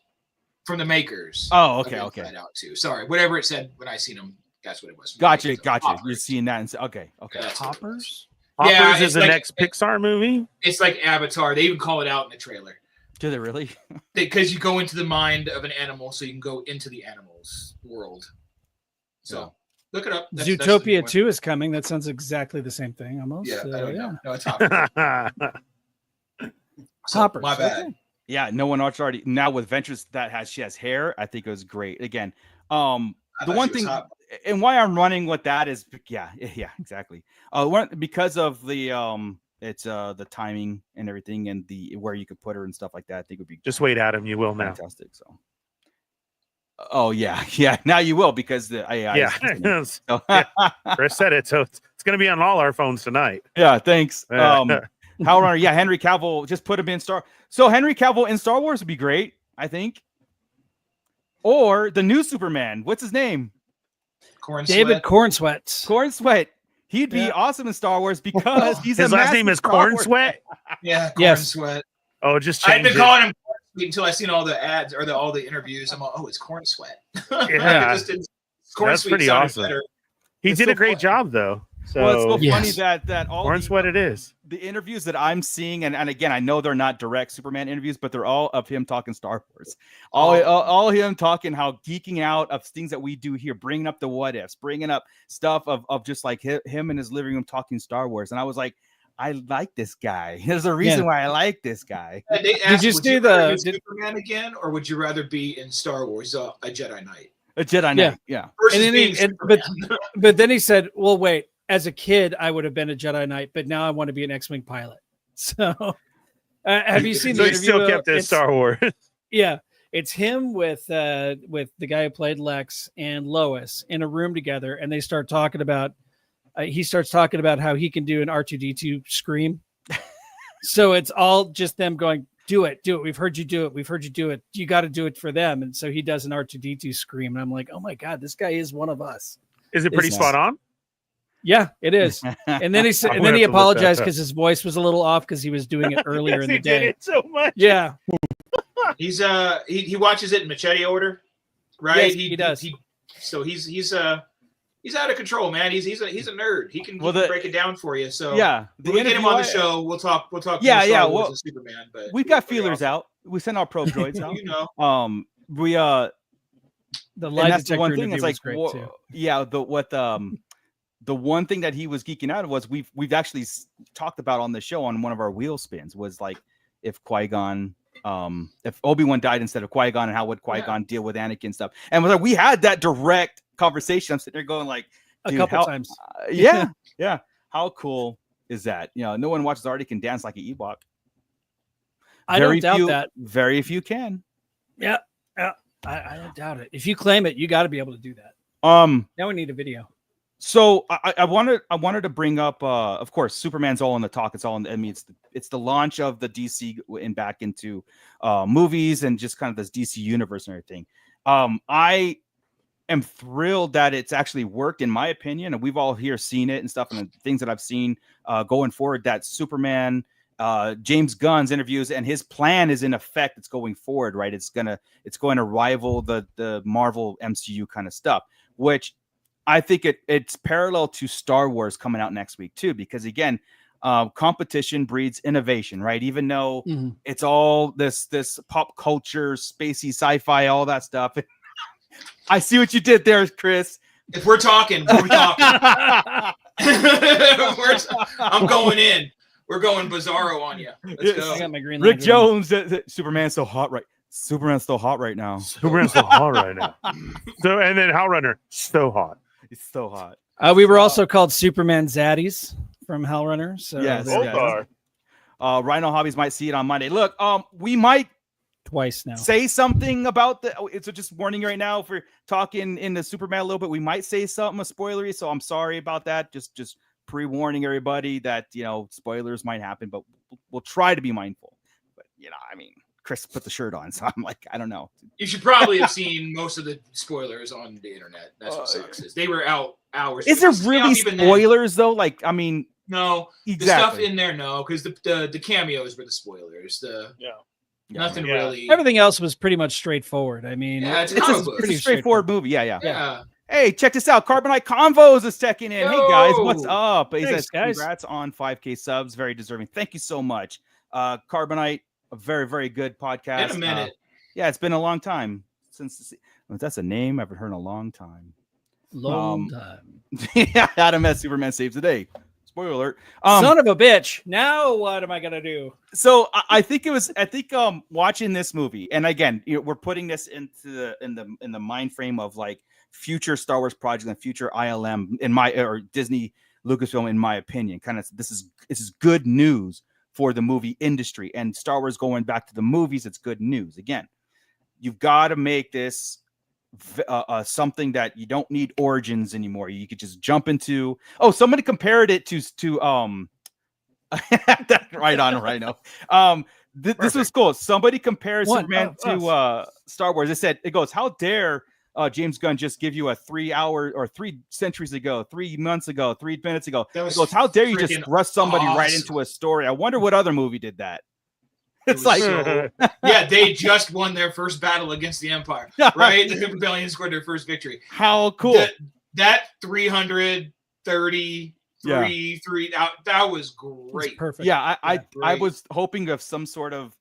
from the makers. Oh, okay. Inside Out too. Sorry, whatever it said when I seen them, that's what it was. Gotcha. Hoppers. You're seeing that and okay. Hoppers. Hoppers is the next Pixar movie. It's like Avatar. They even call it out in the trailer. Do they really? Because you go into the mind of an animal, so you can go into the animal's world. So look it up. Zootopia 2 is coming. That sounds exactly the same thing almost. Yeah, I don't know. No, it's Hoppers. Hoppers. My bad. Okay. Yeah, no one else already. Now with Ventress she has hair, I think it was great. Again, the one thing and why I'm running with that is yeah, exactly. Because of the it's the timing and everything and the where you could put her and stuff like that. I think would be just wait, Adam. You will now. Fantastic. So. Oh yeah. Now you will because the AI. Chris said it, so it's going to be on all our phones tonight. Yeah. Thanks. However, Henry Cavill, just put him in So Henry Cavill in Star Wars would be great, I think. Or the new Superman. What's his name? David Cornsweet. Cornsweet. He'd be awesome in Star Wars because he's his last name is Cornsweet. Yeah, Cornsweet. Oh, just change I've been calling him Cornsweet until I seen all the ads or all the interviews. I'm like, oh, it's Cornsweet. Yeah, Cornsweet that's pretty awesome. Better. He It's did so a great fun. job, though. So Well, it's so Yes. funny that all orange sweat it is. the interviews that I'm seeing, and again, I know they're not direct Superman interviews, but they're all of him talking Star Wars. All him talking how geeking out of things that we do here, bringing up the what ifs, bringing up stuff of just like him in his living room talking Star Wars. And I was like, I like this guy. There's a reason why I like this guy. And they asked, you would see you rather the- be Superman again, or would you rather be in Star Wars, a Jedi Knight? A Jedi Knight, yeah. Versus And then being Superman. but then he said, well, wait, as a kid, I would have been a Jedi Knight, but now I want to be an X-Wing pilot. So have you seen So the he interview? still kept his Star Wars. Yeah, it's him with the guy who played Lex and Lois in a room together, and they start talking about. He starts talking about how he can do an R2D2 scream. So it's all just them going, do it. We've heard you do it. We've heard you do it. You got to do it for them. And so he does an R2D2 scream, and I'm like, oh my god, this guy is one of us. Is it pretty It's- spot on? Yeah, it is. And then he said, I'm and gonna then he have to look that apologized up. because his voice was a little off because he was doing it earlier Yes, in he the did day. it so much. Yeah, He's he watches it in machete order, right? Yes, he does. So he's out of control, man. He's a nerd. He can break it down for you. So Yeah, when we get him on the show, we'll talk. Yeah, more Star yeah, Wars well, and Superman. But we've got pretty feelers awesome. out. We send our probe droids out. You know, We the and lie that's the detector one thing. interview It's was like, great too. yeah, the one thing that he was geeking out of was we've actually talked about on the show on one of our wheel spins was like if Qui-Gon, if Obi-Wan died instead of Qui-Gon, and how would Qui-Gon deal with Anakin and stuff. And was like, we had that direct conversation. I'm sitting there going like, A couple times. yeah. How cool is that? You know, no one watches already can dance like an Ewok. I don't doubt that. Very few can. Yeah, I don't doubt it. If you claim it, you got to be able to do that. Now we need a video. So I wanted to bring up, of course, Superman's all in the talk. It's all in. I mean, it's the launch of the DC and back into movies and just kind of this DC universe and everything. I am thrilled that it's actually worked, in my opinion, and we've all here seen it and stuff, and the things that I've seen going forward. That Superman, James Gunn's interviews and his plan is in effect. It's going forward, right? It's going to rival the Marvel MCU kind of stuff, which I think it's parallel to Star Wars coming out next week too, because again, competition breeds innovation, right? Even though it's all this pop culture, spacey sci-fi, all that stuff. I see what you did there, Chris. if we're talking, I'm going in. We're going Bizarro on you. Let's Yes. go. I got my green Rick Lantern. Jones, Superman's so hot, right? Superman's so hot right now. Superman's so hot right now. So and then Hellrunner, so hot. It's so hot. We were also called Superman Zaddies from Hellrunner. So Yes. there Both you go. are. Rhino Hobbies might see it on Monday. Look, we might Twice now. say something about it's just warning right now if we're talking in the Superman a little bit. We might say something a spoilery, so I'm sorry about that. Just pre-warning everybody that spoilers might happen, but we'll try to be mindful. But I mean, Chris put the shirt on, so I'm like, I don't know. You should probably have seen most of the spoilers on the internet. That's what sucks. Is they were out hours. Is there ago. really Even then, spoilers though? Like, I mean, no, exactly. the stuff in there, no, because the cameos were the spoilers. Nothing Yeah. really. Everything else was pretty much straightforward. I mean, Yeah, it's it's comic a book. pretty straightforward movie. Yeah. Yeah. Hey, check this out. Carbonite Convos is checking in. Hey guys, what's Yo! up? He Thanks, says guys. congrats on 5K subs. Very deserving. Thank you so much. Carbonite, a very, very good podcast. In a minute. Yeah, it's been a long time since that's a name I've heard in a long time. long time. Yeah, Adam S. Superman saves the day. Spoiler alert. Son of a bitch. Now what am I gonna do? So I think watching this movie, and again, we're putting this into the mind frame of like future Star Wars projects and future ILM or Disney Lucasfilm, in my opinion. Kind of this is good news for the movie industry, and Star Wars going back to the movies. It's good news. Again, you've got to make this something that you don't need origins anymore. You could just jump into. Oh, somebody compared it to right now. This was cool. Somebody compares Superman to Star Wars. It goes, how dare James Gunn just give you a 3 hour or 3 centuries ago, 3 months ago, 3 minutes ago. That It was goes, how dare you just freaking thrust somebody right awesome. into a story? I wonder what other movie did that. It's was like, so- yeah, they just won their first battle against the Empire, right? The Rebellion scored their first victory. how cool. that 330 3 that was great. Perfect. Yeah, I great. was hoping of some sort of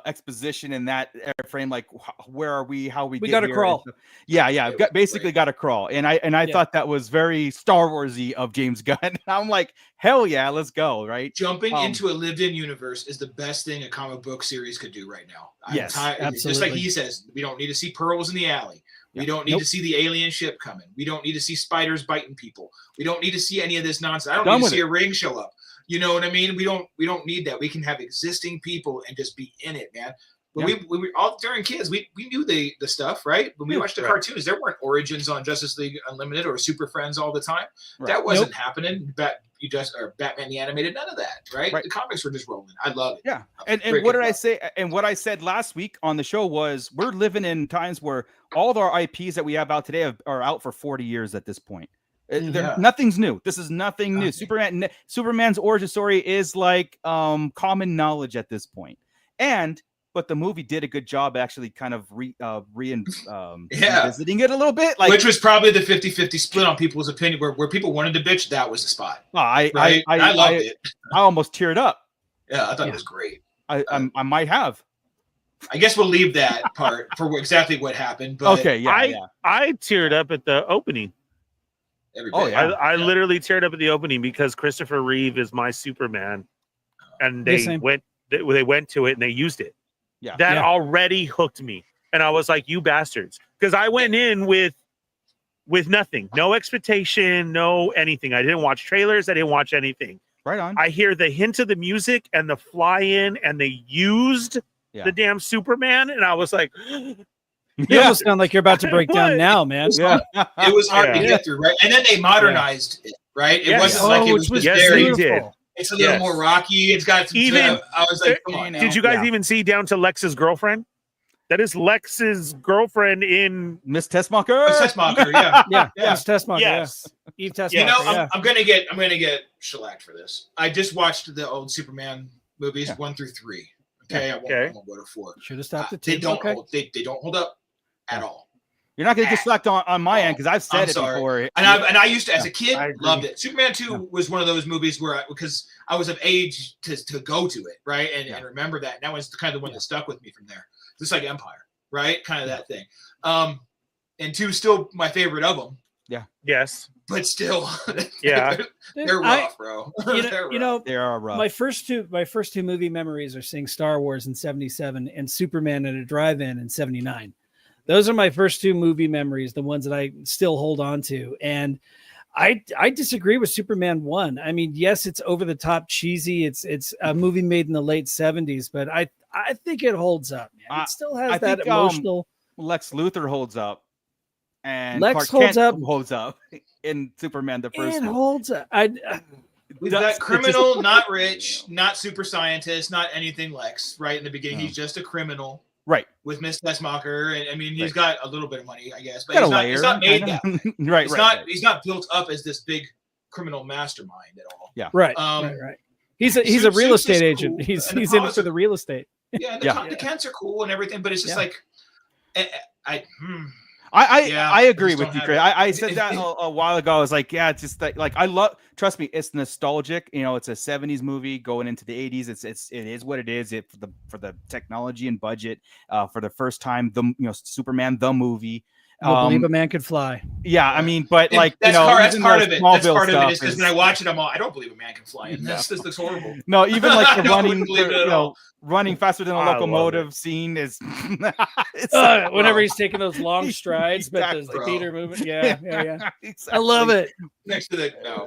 exposition in that frame, like where are we, how we gotta here, crawl. Yeah, It was basically great. got to crawl, and I Yeah. thought that was very Star Warsy of James Gunn. I'm like, hell yeah, let's go, right? Jumping into a lived-in universe is the best thing a comic book series could do right now. Yes, Just like absolutely. he says, we don't need to see pearls in the alley. We Yeah. don't need Nope. to see the alien ship coming. We don't need to see spiders biting people. We don't need to see any of this nonsense. I don't Done need to with see it. a ring show up. You know what I mean? We don't need that. We can have existing people and just be in it, man. But Yeah. we were all during kids, we knew the stuff, right? When we watched the Right. cartoons, there weren't origins on Justice League Unlimited or Super Friends all the time. Right. That wasn't happening. Batman the Animated, none of that, right? Right. The comics were just rolling. I love it. Yeah, and Freaking what did I love it. say? And what I said last week on the show was, we're living in times where all of our IPs that we have out today are out for 40 years at this point. Yeah. Nothing's new. This is nothing new. Nothing. Superman's origin story is like common knowledge at this point. But the movie did a good job actually kind of revisiting it a little bit. Like, Which was probably the 50-50 split on people's opinion, where people wanted to bitch, that was the spot. I loved it. I almost teared up. Yeah, I thought it was great. I might have. I guess we'll leave that part for exactly what happened. But Okay, yeah. I teared up at the opening. everybody, Oh, yeah. I literally teared up at the opening because Christopher Reeve is my Superman, and Yeah, they same. went to it and they used it. Yeah. That Yeah. already hooked me, and I was like, "You bastards!" Because I went in with nothing, no expectation, no anything. I didn't watch trailers. I didn't watch anything. Right on. I hear the hint of the music and the fly-in, and they used the damn Superman, and I was like, You almost sound like you're about to break down What? now, man. Yeah. it was hard to Yeah. get through, right? And then they modernized it, right? It Yes. wasn't like it was which was just Yes, very. they did. beautiful. It's a little Yes. more rocky. It's got some. Even- I was like, come on. Now. Did you guys Yeah. even see down to Lex's girlfriend? That is Lex's girlfriend in. Miss Tessmacher. Tessmacher, yeah. Yeah, Yeah. Eve Tessmacher. Yes. Yeah. Eve Tessmacher. You know, yeah. I'm gonna get shellacked for this. I just watched the old Superman movies 1 through 3. Okay, I won't go to 4. Should have stopped at They 2. don't Okay. hold. They don't hold up at all. You're not going to get slacked on my end because I've said I'm it sorry. before. And I used to, as a I kid, agree. loved it. Superman 2 was one of those movies where because I was of age to go to it, right, and remember that. And that was kind of the one that stuck with me from there. Just like Empire, right, kind of that thing. And 2 is still my favorite of them, Yes. but still, Yeah. they're rough, bro. You know, They are rough. my first two movie memories are seeing Star Wars in 77 and Superman at a drive-in in 79. Those are my first 2 movie memories, the ones that I still hold on to. And I disagree with Superman 1. I mean, yes, it's over the top cheesy. It's a movie made in the late 70s, but I think it holds up, man. It still has I that think, emotional. Lex Luthor holds up, and Lex Clark holds Kent up. holds up in Superman the first It one. holds up. We've That's- got it's criminal, not rich, not super scientist, not anything Lex, right? In the beginning, he's just a criminal Right. with Miss Tessmacher. And I mean, he's Right. got a little bit of money, I guess, but Got a he's not, layer. he's not made kinda. that way. Right. He's not built up as this big criminal mastermind at all. Right. Um, Right. He's a real Suits is estate agent. cool, He's and the in it for positive- the real estate. Yeah, the cats are cool and everything, but it's just like, I agree just with don't you, have Chris. it. I said that a while ago. I was like, yeah, it's just like I love. Trust me, it's nostalgic. You know, it's a '70s movie going into the '80s. It is what it is. It for the technology and budget. For the first time, Superman the movie. I believe a man could fly. Yeah, I mean, but And like that's even part the of it. That's Smallville part of it stuff is because when I watch it, I'm all, I don't believe a man can fly in this. This looks horrible. No, even like the I running, wouldn't believe it at all. running faster than a I love locomotive it. scene is. It's like, Whenever bro. he's taking those long strides, but Exactly. the theater movement. Yeah. Exactly. I love it. Next to the no,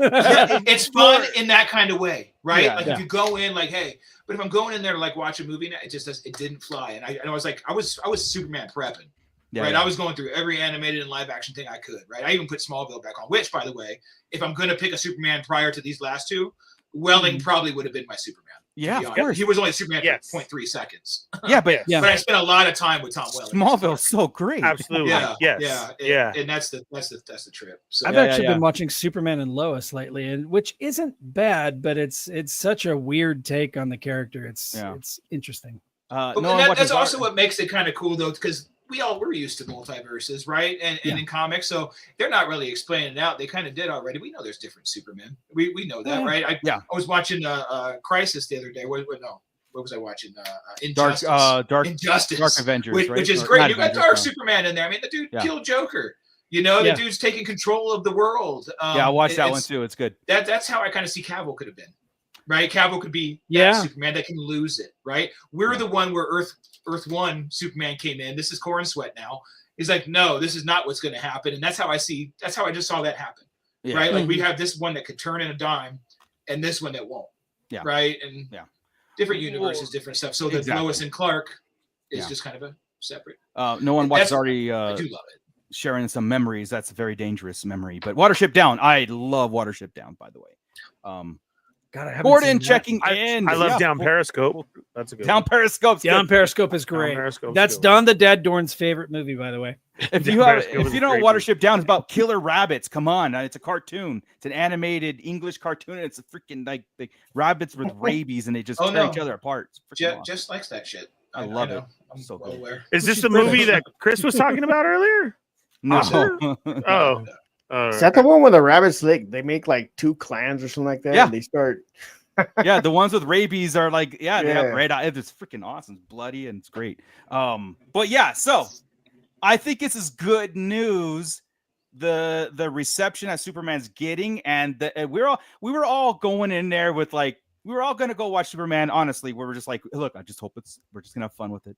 it's fun in that kind of way, right? Yeah. Like Yeah. if you go in like, hey, but if I'm going in there to like watch a movie, now, it didn't fly, and I was like, I was Superman prepping. Yeah, right, yeah. I was going through every animated and live action thing I could. Right, I even put Smallville back on. Which, by the way, if I'm going to pick a Superman prior to these last 2, Welling probably would have been my Superman. to Yeah, be of honest. course. He was only Superman Yes. for 0.3 seconds. Yeah, but Yeah. But I spent a lot of time with Tom Welling. Smallville's so great. Absolutely. Yeah, Yes. yeah, and that's the trip. So I've Yeah, actually yeah. been watching Superman and Lois lately, and which isn't bad, but it's such a weird take on the character. It's interesting. But no, I'm that's watching also what makes it kind of cool, though, because we're used to multiverses, right? And in comics, so they're not really explaining it out. They kind of did already. We know there's different Supermen. We know that, right? I was watching Crisis the other day. What was I watching? Injustice. Injustice. Dark Avengers, which is great. You got Dark Superman in there. I mean, the dude killed Joker. You know, the dude's taking control of the world. I watched that one too. It's good. That's how I kind of see Cavill could have been, right? Cavill could be that Superman that can lose it, right? We're the one where Earth 1 Superman came in. This is Corn Sweat now. He's like, no, this is not what's going to happen. And that's how I just saw that happen, right? Like we have this one that could turn in a dime and this one that won't, right? And different universes, different stuff. So the Lois and Clark is just kind of a separate. No one watches already. I do love it. Sharing some memories. That's a very dangerous memory. But Watership Down. I love Watership Down, by the way. God, I haven't Gordon seen checking in. I love Down Periscope. That's a good Down one. Periscope. Down Periscope is great. Periscope's That's good. Dawn the Dead Dorn's favorite movie, by the way. If you know Watership Down is about killer rabbits, come on. It's a cartoon. It's an animated English cartoon. And it's a freaking like rabbits with rabies and they just tear each other apart. Just likes that shit. I love it. I'm so well cool. aware. Is this the movie that Chris was talking about earlier? No. Oh. Is that the one where the rabbits they make like 2 clans or something like that? Yeah. And they start. Yeah, the ones with rabies are like, they have red eyes. It's freaking awesome. It's bloody and it's great. But yeah, so I think this is good news. The reception that Superman's getting, and we were all going in there with like, we were all gonna go watch Superman. Honestly, we were just like, look, I just hope we're just gonna have fun with it.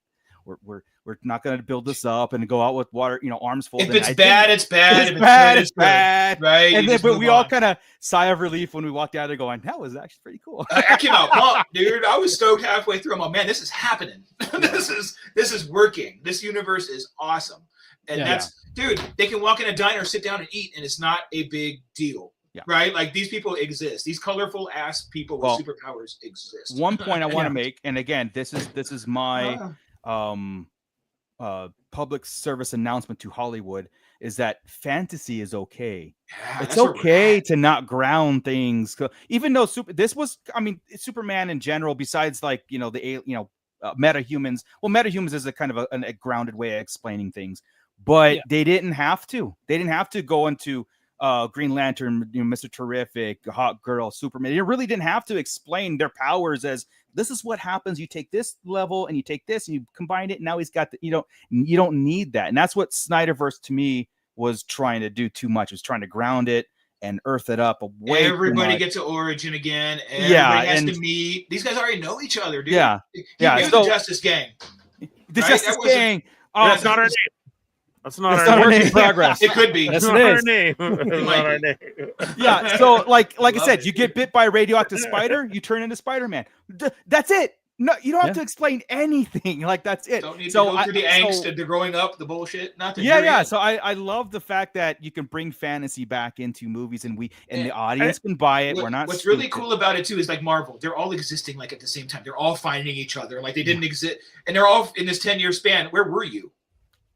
We're not going to build this up and go out with water, arms folded. If it's bad, it's bad. If it's bad, it's bad. Right. And then, but we all kind of sigh of relief when we walked out there going, that was actually pretty cool. I came out pumped, dude. I was stoked halfway through. I'm like, man, this is happening. This is working. This universe is awesome. And dude, they can walk in a diner, sit down and eat, and it's not a big deal. Yeah. Right? Like these people exist. These colorful ass people with superpowers exist. One point I want to make, and again, this is my public service announcement to Hollywood, is that fantasy is okay. Yeah, it's okay to not ground things, even though Superman in general, besides like metahumans. Well, metahumans is a kind of a grounded way of explaining things, but they didn't have to. They didn't have to go into Green Lantern, Mr. Terrific, Hawk Girl, Superman. You really didn't have to explain their powers as this is what happens. You take this level and you take this and you combine it. And now he's got you don't need that. And that's what Snyderverse to me was trying to do too much. It was trying to ground it and earth it up. Everybody gets an origin again. Everybody has to meet. These guys already know each other, dude. Yeah. So, the Justice Gang. The Justice Gang. That's not our name. That's not our name. Progress. It could be. That's not our name. Not our name. Yeah. So, like I said, you get bit by a radioactive spider, you turn into Spider-Man. That's it. No, you don't have to explain anything. Like that's it. Don't need to go through the angst of the growing up, the bullshit. Nothing. Yeah. So I love the fact that you can bring fantasy back into movies, and the audience can buy it. We're not. What's really cool about it too is like Marvel. They're all existing like at the same time. They're all finding each other. Like they didn't exist, and they're all in this 10-year span. Where were you?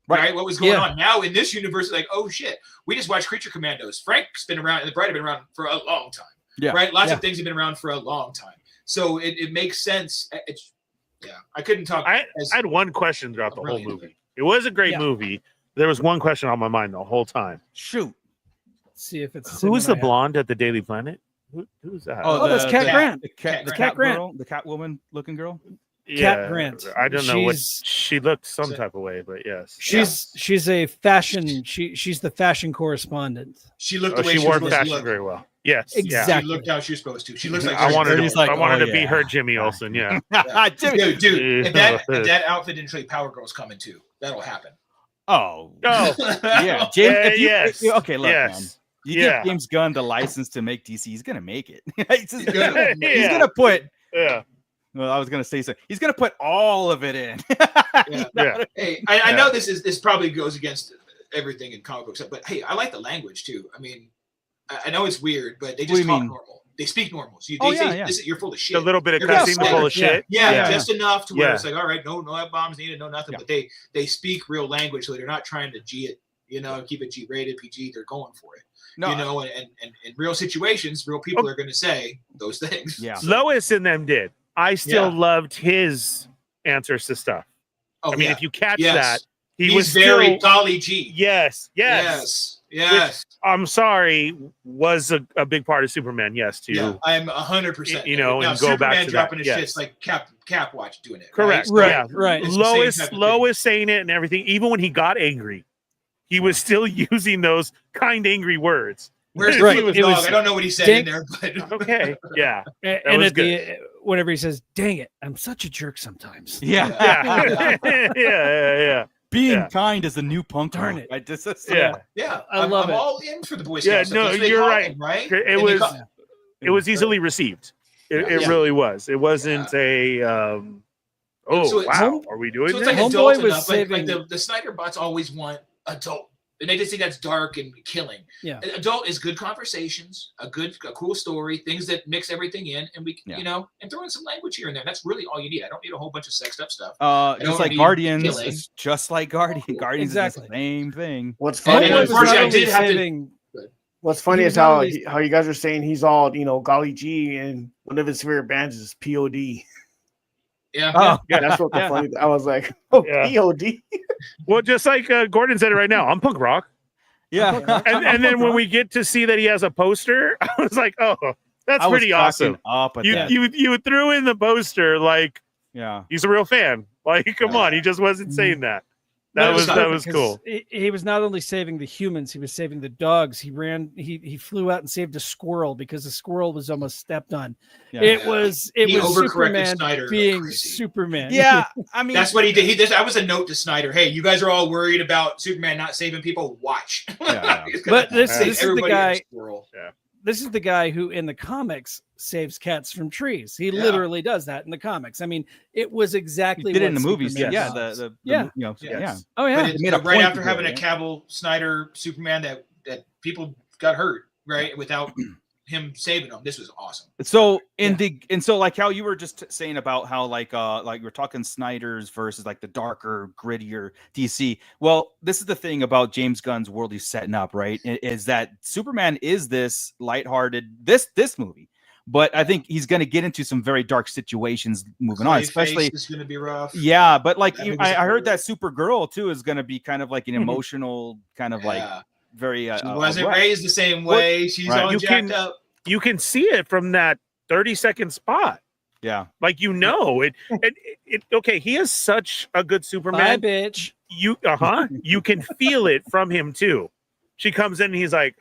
Right. What was going on? Now in this universe, like, oh shit, we just watched Creature Commandos. Frank's been around, and the Bride have been around for a long time. Yeah. Right. Lots of things have been around for a long time. So it makes sense. I couldn't talk. I had one question throughout the whole movie. It was a great movie. There was one question on my mind the whole time. Shoot. Let's see if it's who's the blonde at the Daily Planet? Who's that? Oh, that's Cat Grant. The Cat Grant. Girl, the Catwoman looking girl. Cat Grant. I don't know what she looked some type of way, but yes. She's a fashion. She's the fashion correspondent. She looked the way she wore fashion very well. Yes, exactly. She looked how she was supposed to. She looks like I wanted to be her Jimmy Olsen. Yeah, dude. If that outfit didn't show you Power Girl's coming too, that'll happen. Oh, yeah, James. Okay, look, man. You give James Gunn the license to make DC, he's gonna make it. He's gonna put. Yeah. Well, I was gonna say so. He's gonna put all of it in. Hey, I know this probably goes against everything in comic books, but hey, I like the language too. I mean, I know it's weird, but they just talk normal. They speak normal. So they say you're full of shit. A little bit of cussing, full of shit. Yeah, just enough to where it's like, all right, no F-bombs needed, no nothing. But they speak real language, so they're not trying to G it, keep it G-rated, PG. They're going for it. No. And in real situations, real people are going to say those things. Yeah. Lois and them did. I still loved his answers to stuff. Oh, I mean, if you catch that, He's very golly gee. Yes. I'm sorry, was a big part of Superman. Yes, too. Yeah, I'm 100%. You know, now, and go Superman back to dropping that. his shit's like Cap Watch doing it. Correct. Right. It's the same Lois type of thing. Lois saying it and everything. Even when he got angry, he was still using those kind, angry words. Where's the Right. flipping It dog? was I don't know what he said in there, but Okay. Yeah. And was at the whenever he says, "Dang it, I'm such a jerk sometimes." Yeah. Yeah. Being kind is the new punk. Darn rock. it. I just Yeah. yeah, I love I'm it. all in for the Boy Yeah, Scouts. no, That's what they you're call right. them, right? It And was- they call- It was easily received. It Yeah. really was. It wasn't a So it's- wow, are we doing So it's this? like Homeboy adult was enough. saving- Like the Snyder bots always want adult. And they just think that's dark and killing. Yeah. Adult is good conversations, a cool story, things that mix everything in, and we, Yeah. you know, and throw in some language here and there. That's really all you need. I don't need a whole bunch of sexed up stuff. Just don't like need Guardians, killing. it's just like Guardians. Guardians Exactly. is the same thing. What's And funny? then is- unfortunately, I not only did have to- saving- What's funny he is was not only- how you guys are saying he's all golly gee, and one of his favorite bands is POD. Yeah. Oh, That's what the Yeah. funny. I was like, Yeah. POD. Well, just like Gordon said it right now, I'm punk rock. yeah. And then when we get to see that he has a poster, I was like, oh, that's I was pretty awesome. cracking up at You that. you threw in the poster like Yeah. he's a real fan. Like, come on, he just wasn't saying that. That was cool. He was not only saving the humans, he was saving the dogs. He flew out and saved a squirrel because the squirrel was almost stepped on. Yeah. It was He overcorrected Superman Snyder like being crazy. Superman. Yeah. I mean, That's what he did. That was a note to Snyder. Hey, you guys are all worried about Superman not saving people. Watch. Yeah. He's gonna But this save is the everybody in guy. a squirrel. This is the guy who in the comics saves cats from trees. He Yeah. literally does that in the comics. I mean, it was exactly he did it what in the movies. Superman Yeah. does. The Yeah. you know, Yes. yeah. Oh yeah. But it's They made a right point after to do having it, a yeah. Cavill Snyder Superman that people got hurt, right? Without him saving them. This was awesome. So so like how you were just saying about how like we're talking Snyder's versus like the darker, grittier DC. Well, this is the thing about James Gunn's world he's setting up, right? Is that Superman is this lighthearted this movie, but I think he's going to get into some very dark situations moving on, especially. It's going to be rough. Yeah, but like That movie's I heard cool. that Supergirl too is going to be kind of like an emotional kind of like Yeah. very. She wasn't wreck. raised the same way. She's Right. all You jacked can- up. You can see it from that 30-second spot. Yeah. Like okay, he is such a good Bye, Superman. bitch. You you can feel it from him too. She comes in and he's like,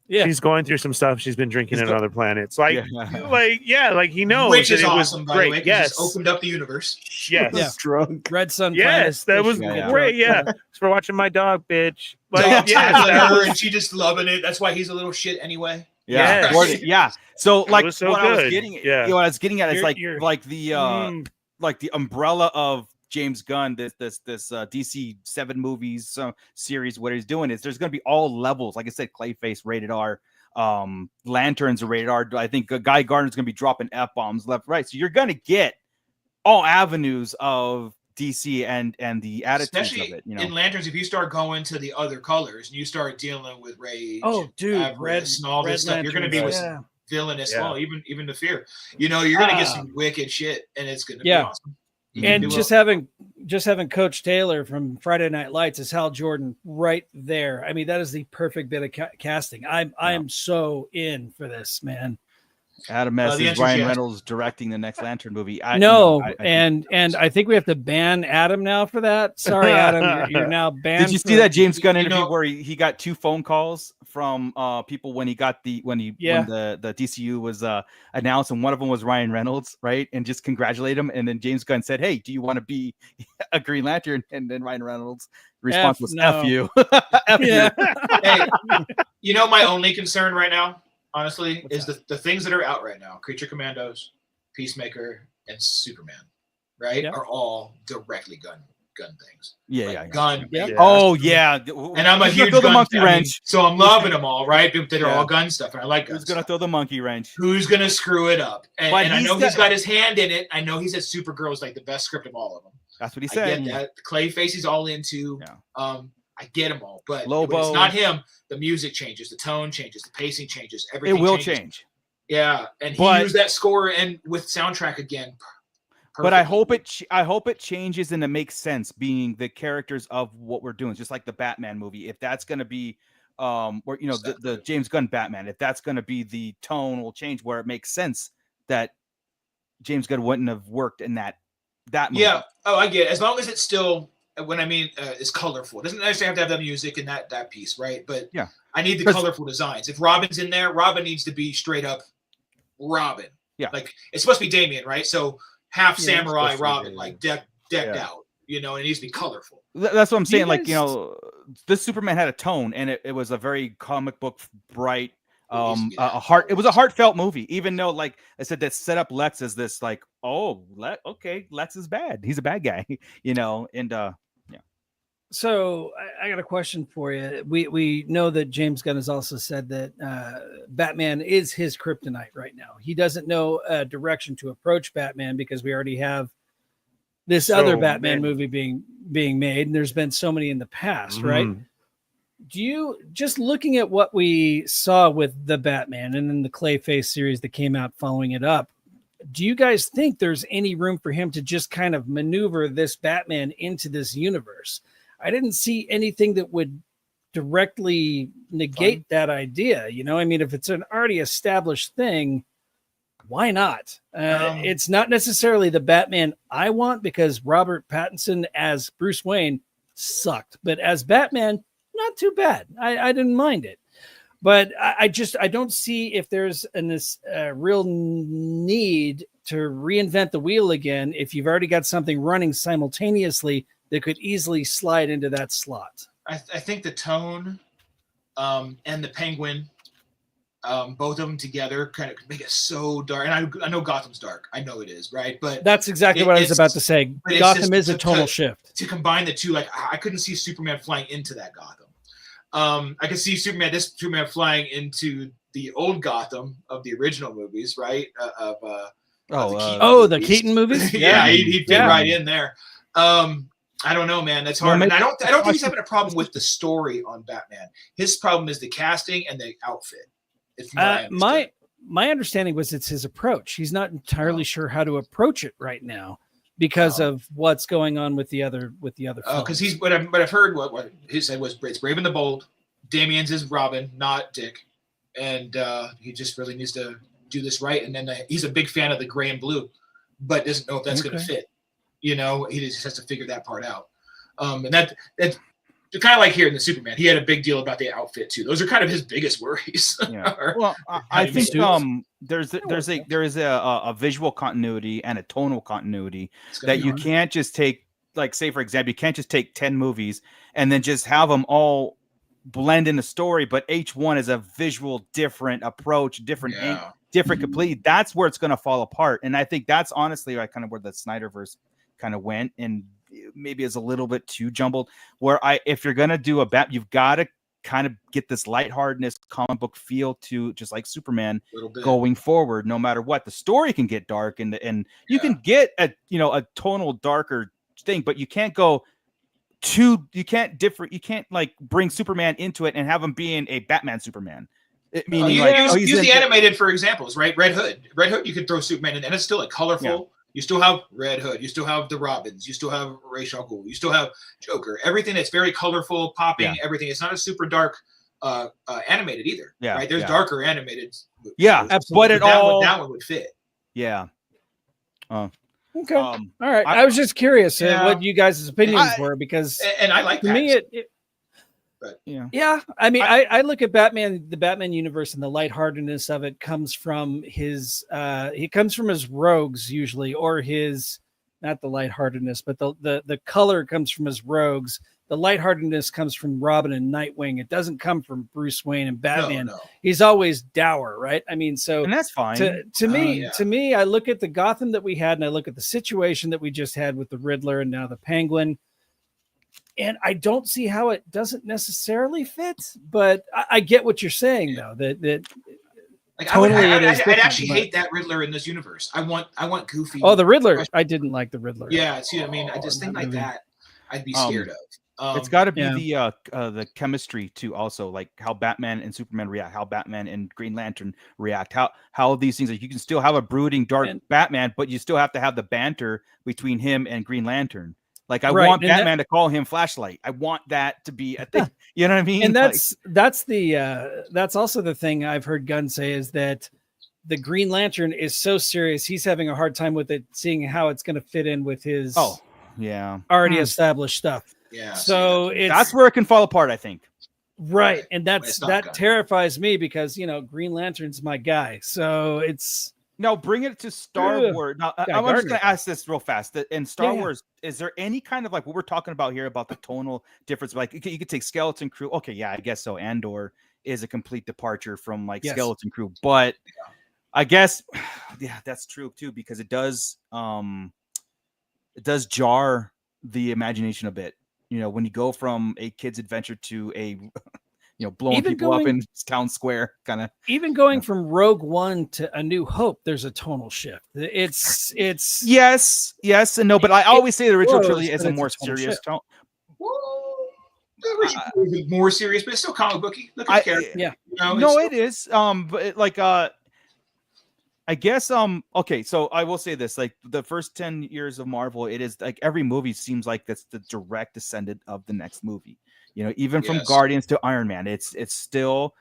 Yeah. she's going through some stuff. She's been drinking on other planets. Like, Yeah. like he knows. Which and is it was awesome, by the great. way. 'Cause Yes. It just opened up the universe. Yes. Yeah. Drunk. Red Sun. Yes, that was Yeah. great. Yeah. It's for watching my dog, bitch. Like, Like, yes, tackling that her was, and she just loving it. That's why he's a little shit anyway. Yeah, Yes. Gordon, yeah. So like was so what I was good. getting, Yeah. what I was getting at is You're- like the like the umbrella of James Gunn, this DC 7 movies series. What he's doing is there's going to be all levels. Like I said, Clayface rated R, Lanterns are rated R. I think Guy Gardner's going to be dropping F-bombs left, right. So you're going to get all avenues of DC and the attitudes Especially of it. You know, in Lanterns, if you start going to the other colors and you start dealing with rage, Oh, dude, avarice, and all this stuff, you're going to be with yeah. some villainous, Yeah. well, even the fear. You know, you're going to get some wicked shit, and it's going to Yeah. be awesome. You can And do just having Coach Taylor from Friday Night Lights as Hal Jordan right there. I mean, that is the perfect bit of casting. I am so in for this, man. Adam S. the is Ryan enthusiasm. Reynolds directing the next Lantern movie. And I think we have to ban Adam now for that. Sorry, Adam, you're now banned. Did you see that James Gunn you interview know- where he got 2 phone calls from people when the DCU was announced, and one of them was Ryan Reynolds, right? And just congratulate him. And then James Gunn said, "Hey, do you want to be a Green Lantern?" And then Ryan Reynolds' response was, no. "F you." Yeah. Hey, you know, my only concern right now, honestly, is the things that are out right now: Creature Commandos, Peacemaker, and Superman. Right, Yep. are all directly gun things. Yeah, Like, yeah. gun. Yep. based. Oh yeah. And I'm a Who's gonna huge throw the gun monkey fan. I mean, wrench. so I'm loving them all, right? They're Yeah. all gun stuff, and I like guns. Who's gonna throw the monkey wrench? Who's gonna screw it up? And, But and I he's know he's got- got his hand in it. I know he said Supergirl is like the best script of all of them. That's what he I said. get that. Clayface he's all into. Yeah. I get them all, but Lobo. when it's not him. The music changes, the tone changes, the pacing changes, everything. It will changes. change. Yeah, and he But- used that score and with soundtrack again. But I hope it changes and it makes sense being the characters of what we're doing, just like the Batman movie. If that's going to be or the James Gunn Batman, if that's going to be the tonal change where it makes sense that James Gunn wouldn't have worked in that movie. Yeah. Oh, I get it. As long as it's still, when I mean, it's colorful. It doesn't necessarily have to have the music in that piece, right? But yeah, I need the colorful designs. If Robin's in there, Robin needs to be straight up Robin. Yeah. Like it's supposed to be Damien, right? So half samurai Robin, like decked out, and it needs to be colorful. That's what I'm saying. Like, this Superman had a tone, and it was a very comic book bright, it was a heartfelt movie, even though, like I said, that set up Lex as this, like, Lex is bad. He's a bad guy, and So I got a question for you. We know that James Gunn has also said that Batman is his kryptonite right now. He doesn't know a direction to approach Batman because we already have this other Batman movie being made, and there's been so many in the past, right? Do you, just looking at what we saw with the Batman and then the Clayface series that came out following it up, do you guys think there's any room for him to just kind of maneuver this Batman into this universe? I didn't see anything that would directly negate that idea. I mean, if it's an already established thing, why not? It's not necessarily the Batman I want, because Robert Pattinson as Bruce Wayne sucked, but as Batman, not too bad. I didn't mind it, but I don't see if there's a real need to reinvent the wheel again if you've already got something running simultaneously that could easily slide into that slot. I think the tone and the Penguin, both of them together, kind of make it so dark. And I know Gotham's dark. I know it is, right? But that's exactly what I was about to say. Gotham is a tonal shift. To combine the two, like I couldn't see Superman flying into that Gotham. I could see this Superman flying into the old Gotham of the original movies, right? The Keaton movies. Yeah, he'd fit right in there. I don't know, man. That's hard. And I don't think he's having a problem with the story on Batman. His problem is the casting and the outfit. My understanding was it's his approach. He's not entirely sure how to approach it right now because of what's going on with the other. Because he's what I've heard. What he said was it's Brave and the Bold. Damien's his Robin, not Dick, and he just really needs to do this right. And then he's a big fan of the gray and blue, but doesn't know if that's going to fit. He just has to figure that part out. And that's kind of like here in the Superman. He had a big deal about the outfit too. Those are kind of his biggest worries. Yeah. Well, I think there is a visual continuity and a tonal continuity that you can't just take. Like, say for example, you can't just take 10 movies and then just have them all blend in the story, but each one is a visual different approach, different completely. That's where it's going to fall apart. And I think that's honestly like kind of where the Snyderverse kind of went, and maybe is a little bit too jumbled, where if you're going to do you've got to kind of get this lightheartedness comic book feel to, just like Superman going forward. No matter what, the story can get dark and you can get a tonal darker thing, but you can't go you can't like bring Superman into it and have him being a Batman Superman. Use the animated for examples, right? Red Hood, you could throw Superman in and it's still like colorful. Yeah. You still have Red Hood. You still have the Robins. You still have Ra's al Ghul. You still have Joker. Everything that's very colorful, popping, everything. It's not a super dark animated either. Yeah, right? There's darker animated. Yeah, absolutely. But that one would fit. Yeah. Okay. All right. I was just curious what you guys' opinions were, because and I like to me I mean, I look at Batman, the Batman universe, and the lightheartedness of it comes from his rogues usually, or his, not the lightheartedness, but the color comes from his rogues. The lightheartedness comes from Robin and Nightwing. It doesn't come from Bruce Wayne and Batman. No. He's always dour, right? I mean, so, and that's fine. To me, I look at the Gotham that we had, and I look at the situation that we just had with the Riddler and now the Penguin. And I don't see how it doesn't necessarily fit, but I get what you're saying, though. That like I'd actually hate that Riddler in this universe. I want Goofy. Oh, the Riddler! I didn't like the Riddler. Yeah, see what I mean? I just think like that I'd be scared of. It's got to be Yeah. the chemistry too. Also, like how Batman and Superman react, how Batman and Green Lantern react, how these things. Like you can still have a brooding, dark Batman, but you still have to have the banter between him and Green Lantern. Like I want Batman to call him Flashlight. I want that to be a thing. You know what I mean? And that's also the thing I've heard Gunn say is that the Green Lantern is so serious. He's having a hard time with it, seeing how it's going to fit in with his already established stuff. Yeah. So that's where it can fall apart, I think. Right. And that terrifies me because, Green Lantern's my guy. So it's no, bring it to Star Wars. Now, I'm just going to ask this real fast. In Star Wars, is there any kind of like what we're talking about here about the tonal difference? Like you could take Skeleton Crew. Okay, yeah, I guess so. Andor is a complete departure from like Skeleton Crew, but I guess, that's true too because it does jar the imagination a bit. When you go from a kid's adventure to a blowing even people up in town square kind of. Even going from Rogue One to A New Hope, there's a tonal shift. It's yes and no, but I always say the original trilogy is a more serious tone. Well, the original is more serious, but it's still comic booky. Look at the character. Yeah. It is. But I guess okay, so I will say this, like the first 10 years of Marvel, it is like every movie seems like that's the direct descendant of the next movie. Even from Guardians to Iron Man, it's still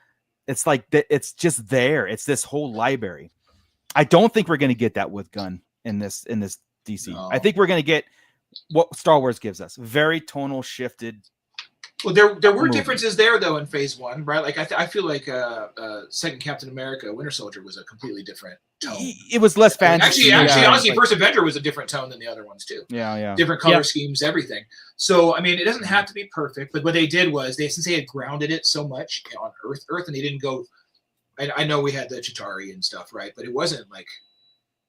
like it's just there. It's this whole library. I don't think we're going to get that with Gunn in this DC. No. I think we're going to get what Star Wars gives us. Very tonal shifted. Well, there were differences there though in Phase 1, right? Like I feel like second Captain America, Winter Soldier was a completely different tone. It was less fantasy. Actually, honestly, First Avenger was a different tone than the other ones too. Yeah. Different color schemes, everything. So I mean, it doesn't have to be perfect, but what they did was since they had grounded it so much on Earth, and they didn't go. I know we had the Chitauri and stuff, right? But it wasn't like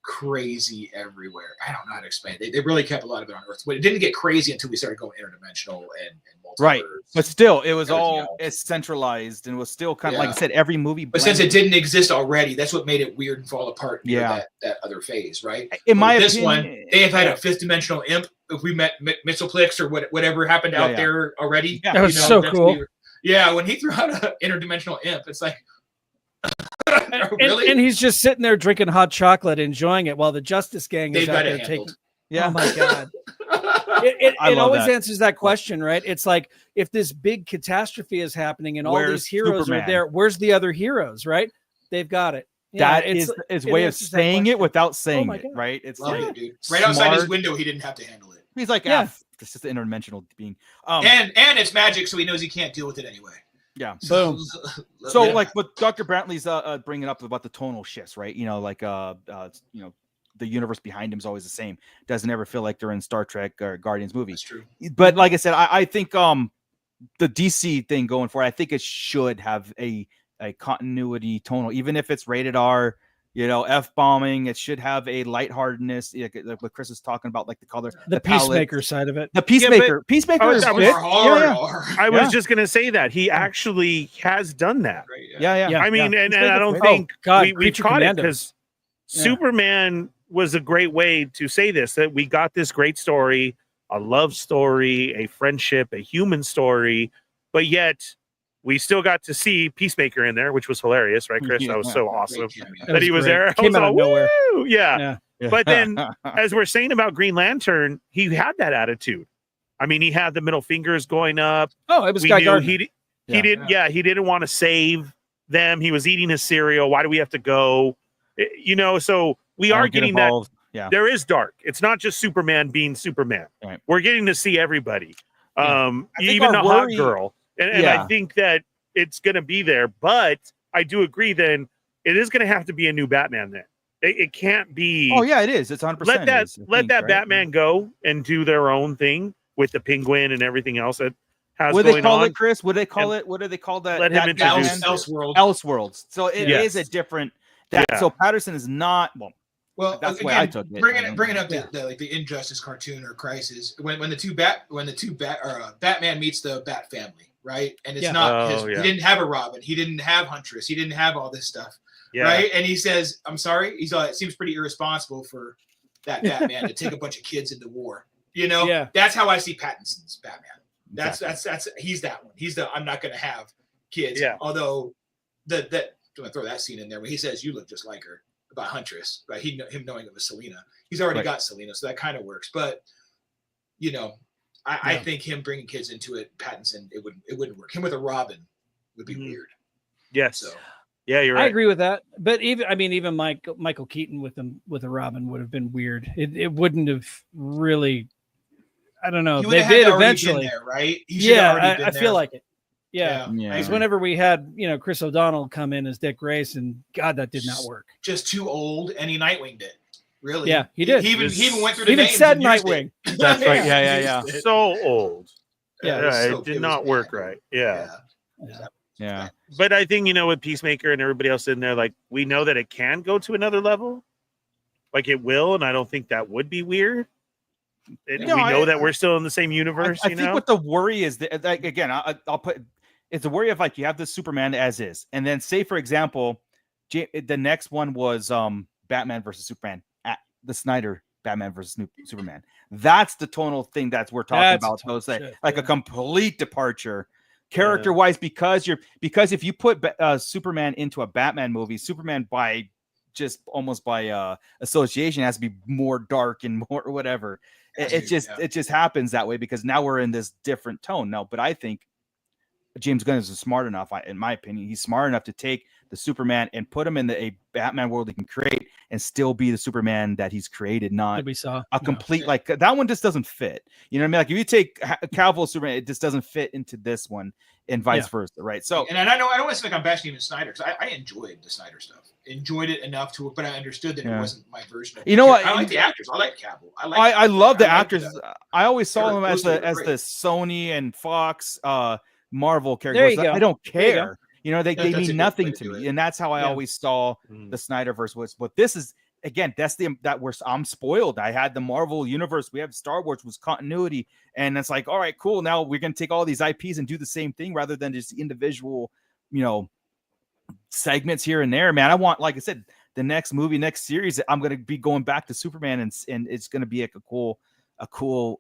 crazy everywhere. I don't know how to explain it. They really kept a lot of it on Earth, but it didn't get crazy until we started going interdimensional and multiverse. Right, but still, it was all centralized and was still kind of like I said, every movie. But since it didn't exist already, that's what made it weird and fall apart. That other phase, right? In my this opinion, one, they have had a fifth dimensional imp. If we met Mitzelplex or whatever happened out there already, that was so cool. When he threw out an interdimensional imp, it's like. Really? And he's just sitting there drinking hot chocolate, enjoying it while the Justice Gang is out there taking. Yeah. Oh my God. It always answers that question, right? It's like if this big catastrophe is happening and all these heroes are there, where's the other heroes, right? They've got it. That is his way of saying it without saying it, right? It's like dude. Right outside his window, he didn't have to handle it. He's like, this is the interdimensional being. And it's magic, so he knows he can't deal with it anyway. Yeah. Boom. So like what Dr. Brantley's bringing up about the tonal shifts, right? The universe behind him is always the same. Doesn't ever feel like they're in Star Trek or Guardians movies. That's true. But like I said, I think the DC thing going forward, I think it should have a continuity tonal, even if it's rated R. F-bombing, it should have a lightheartedness, like what Chris is talking about, like the color, the Peacemaker side of it. The Peacemaker. Peacemaker is I was just going to say that. He actually has done that. Yeah. I mean, and I don't think we caught it because Superman was a great way to say this, that we got this great story, a love story, a friendship, a human story, but yet we still got to see Peacemaker in there, which was hilarious, right, Chris? That was so awesome that he was there. Came out of nowhere. Yeah. But then, as we're saying about Green Lantern, he had that attitude. I mean, he had the middle fingers going up. Oh, it was Guy Gardner. He didn't want to save them. He was eating his cereal. Why do we have to go? So we are getting that. Yeah. There is dark. It's not just Superman being Superman. Right. We're getting to see everybody, even the hot girl. And I think that it's going to be there, but I do agree. Then it is going to have to be a new Batman. Then it can't be. Oh yeah, it is. It's 100%. Let that Batman go and do their own thing with the Penguin and everything else that has what going on. What do they call it, Chris? What do they call it? What do they call that? Let him introduce Elseworlds. So it is a different. So Patterson is not Well, that's again, the way I took it. Bringing up the Injustice cartoon or Crisis when Batman meets the Bat family, right? And it's not he didn't have a Robin, he didn't have Huntress, he didn't have all this stuff, right? And he says, "I'm sorry." It seems pretty irresponsible for that Batman to take a bunch of kids into war. That's how I see Pattinson's Batman. That's he's that one. He's the I'm not going to have kids. Yeah. Although I'm going to throw that scene in there when he says you look just like her about Huntress, but him knowing it was Selena. He's already got Selena, so that kind of works. But I think him bringing kids into it, Pattinson, it wouldn't work. Him with a Robin would be weird. Yes. So. Yeah, you're right. I agree with that. But even Michael Keaton with a Robin would have been weird. It wouldn't have really. I don't know. They did eventually, there, right? I feel like it. Yeah. Yeah. Because whenever we had Chris O'Donnell come in as Dick Grayson, God, that did not work. Just too old, and he Nightwinged it. Really? Yeah, he did. He even went through the even names said and used Nightwing. it. That's right. Yeah. So old. Yeah, it did not work right. Yeah. But I think, with Peacemaker and everybody else in there, like, we know that it can go to another level. Like, it will, and I don't think that would be weird. We know that we're still in the same universe. I think what the worry is that, like, again, I'll put it's a worry of, like, you have the Superman as is, and then say, for example, the next one was Batman versus Superman at the Snyder Batman versus Superman. That's the tonal thing we're talking about. Those like a complete departure. Character wise, because if you put Superman into a Batman movie, Superman by association has to be more dark and more whatever. It just happens that way because now we're in this different tone. No, but I think James Gunn is smart enough, in my opinion. He's smart enough to take the Superman and put him in a Batman world he can create and still be the Superman that he's created, not a complete like that one just doesn't fit. You know what I mean? Like if you take Cavill Superman, it just doesn't fit into this one and vice versa, right? So, and I know I don't want to say like I'm bashing even Snyder because I enjoyed the Snyder stuff, enjoyed it enough but I understood that it wasn't my version of what? I like the actors. I like Cavill. I love the actors. I always saw them as the Sony and Fox Marvel characters. I don't care. They mean nothing to me, and that's how I always saw the Snyderverse was. But this is again, I'm spoiled. I had the Marvel universe. We have Star Wars was continuity, and it's like, all right, cool. Now we're gonna take all these IPs and do the same thing rather than just individual, segments here and there. Man, I want, like I said, the next movie, next series. I'm gonna be going back to Superman, and it's gonna be like a cool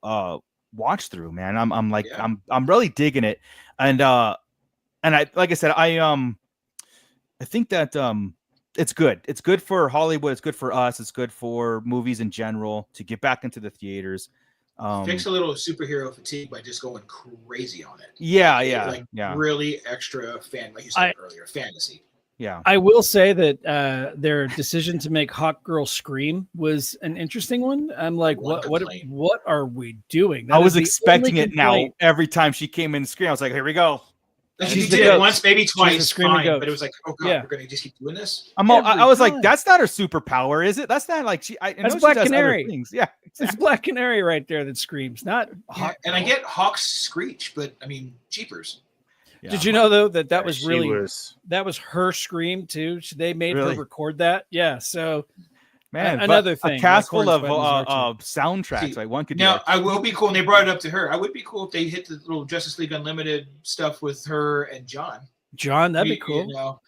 watch through. Man, I'm really digging it, and I, like I said, I think that it's good. It's good for Hollywood. It's good for us. It's good for movies in general to get back into the theaters. Fix a little superhero fatigue by just going crazy on it. Yeah. Really extra like you said earlier, fantasy. Yeah. I will say that their decision to make Hawk Girl scream was an interesting one. I'm like, what are we doing? I was expecting it now. Every time she came in and screamed, I was like, here we go. She did it once, maybe twice, fine, but it was like, oh god, we're gonna just keep doing this. I was like, that's not her superpower, is it? That's not like that's Black Canary. Yeah, exactly. It's Black Canary right there that screams, not Hawk. And I get Hawk's screech, but I mean, jeepers. Yeah. Did you know though that was really that was her scream too? They made her record that. Yeah, so. Man, another thing, a cast full of soundtracks. Like one could. Now, I will be cool. And they brought it up to her. I would be cool if they hit the little Justice League Unlimited stuff with her and John. That'd be cool.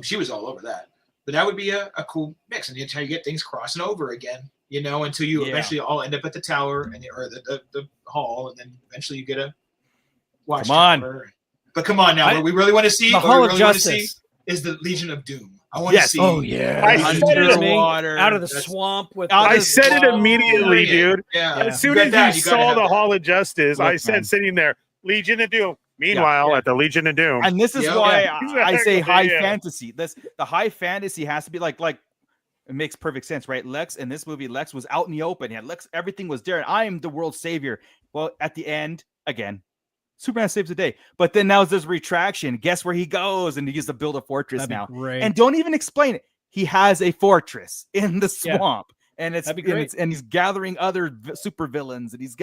She was all over that. But that would be a cool mix, and that's how you get things crossing over again. Until you eventually all end up at the tower or the hall, and then eventually you get a watch. Come on, but come on now. What we really want to see, the Hall of Justice, is the Legion of Doom. I want to see. Oh yeah, underwater, out of the swamp with. I said it immediately, dude. Yeah. As soon as you saw the Hall of Justice, I said sitting there, Legion of Doom. Meanwhile, at the Legion of Doom, and this is why I say high fantasy. The high fantasy has to be like it makes perfect sense, right? Lex in this movie, Lex was out in the open. Yeah, Lex, everything was there, and I am the world's savior. Well, at the end, again. Superman saves the day, but then now there's retraction. Guess where he goes, and he gets to build a fortress now. And don't even explain it. He has a fortress in the swamp, and and he's gathering other super villains, and he's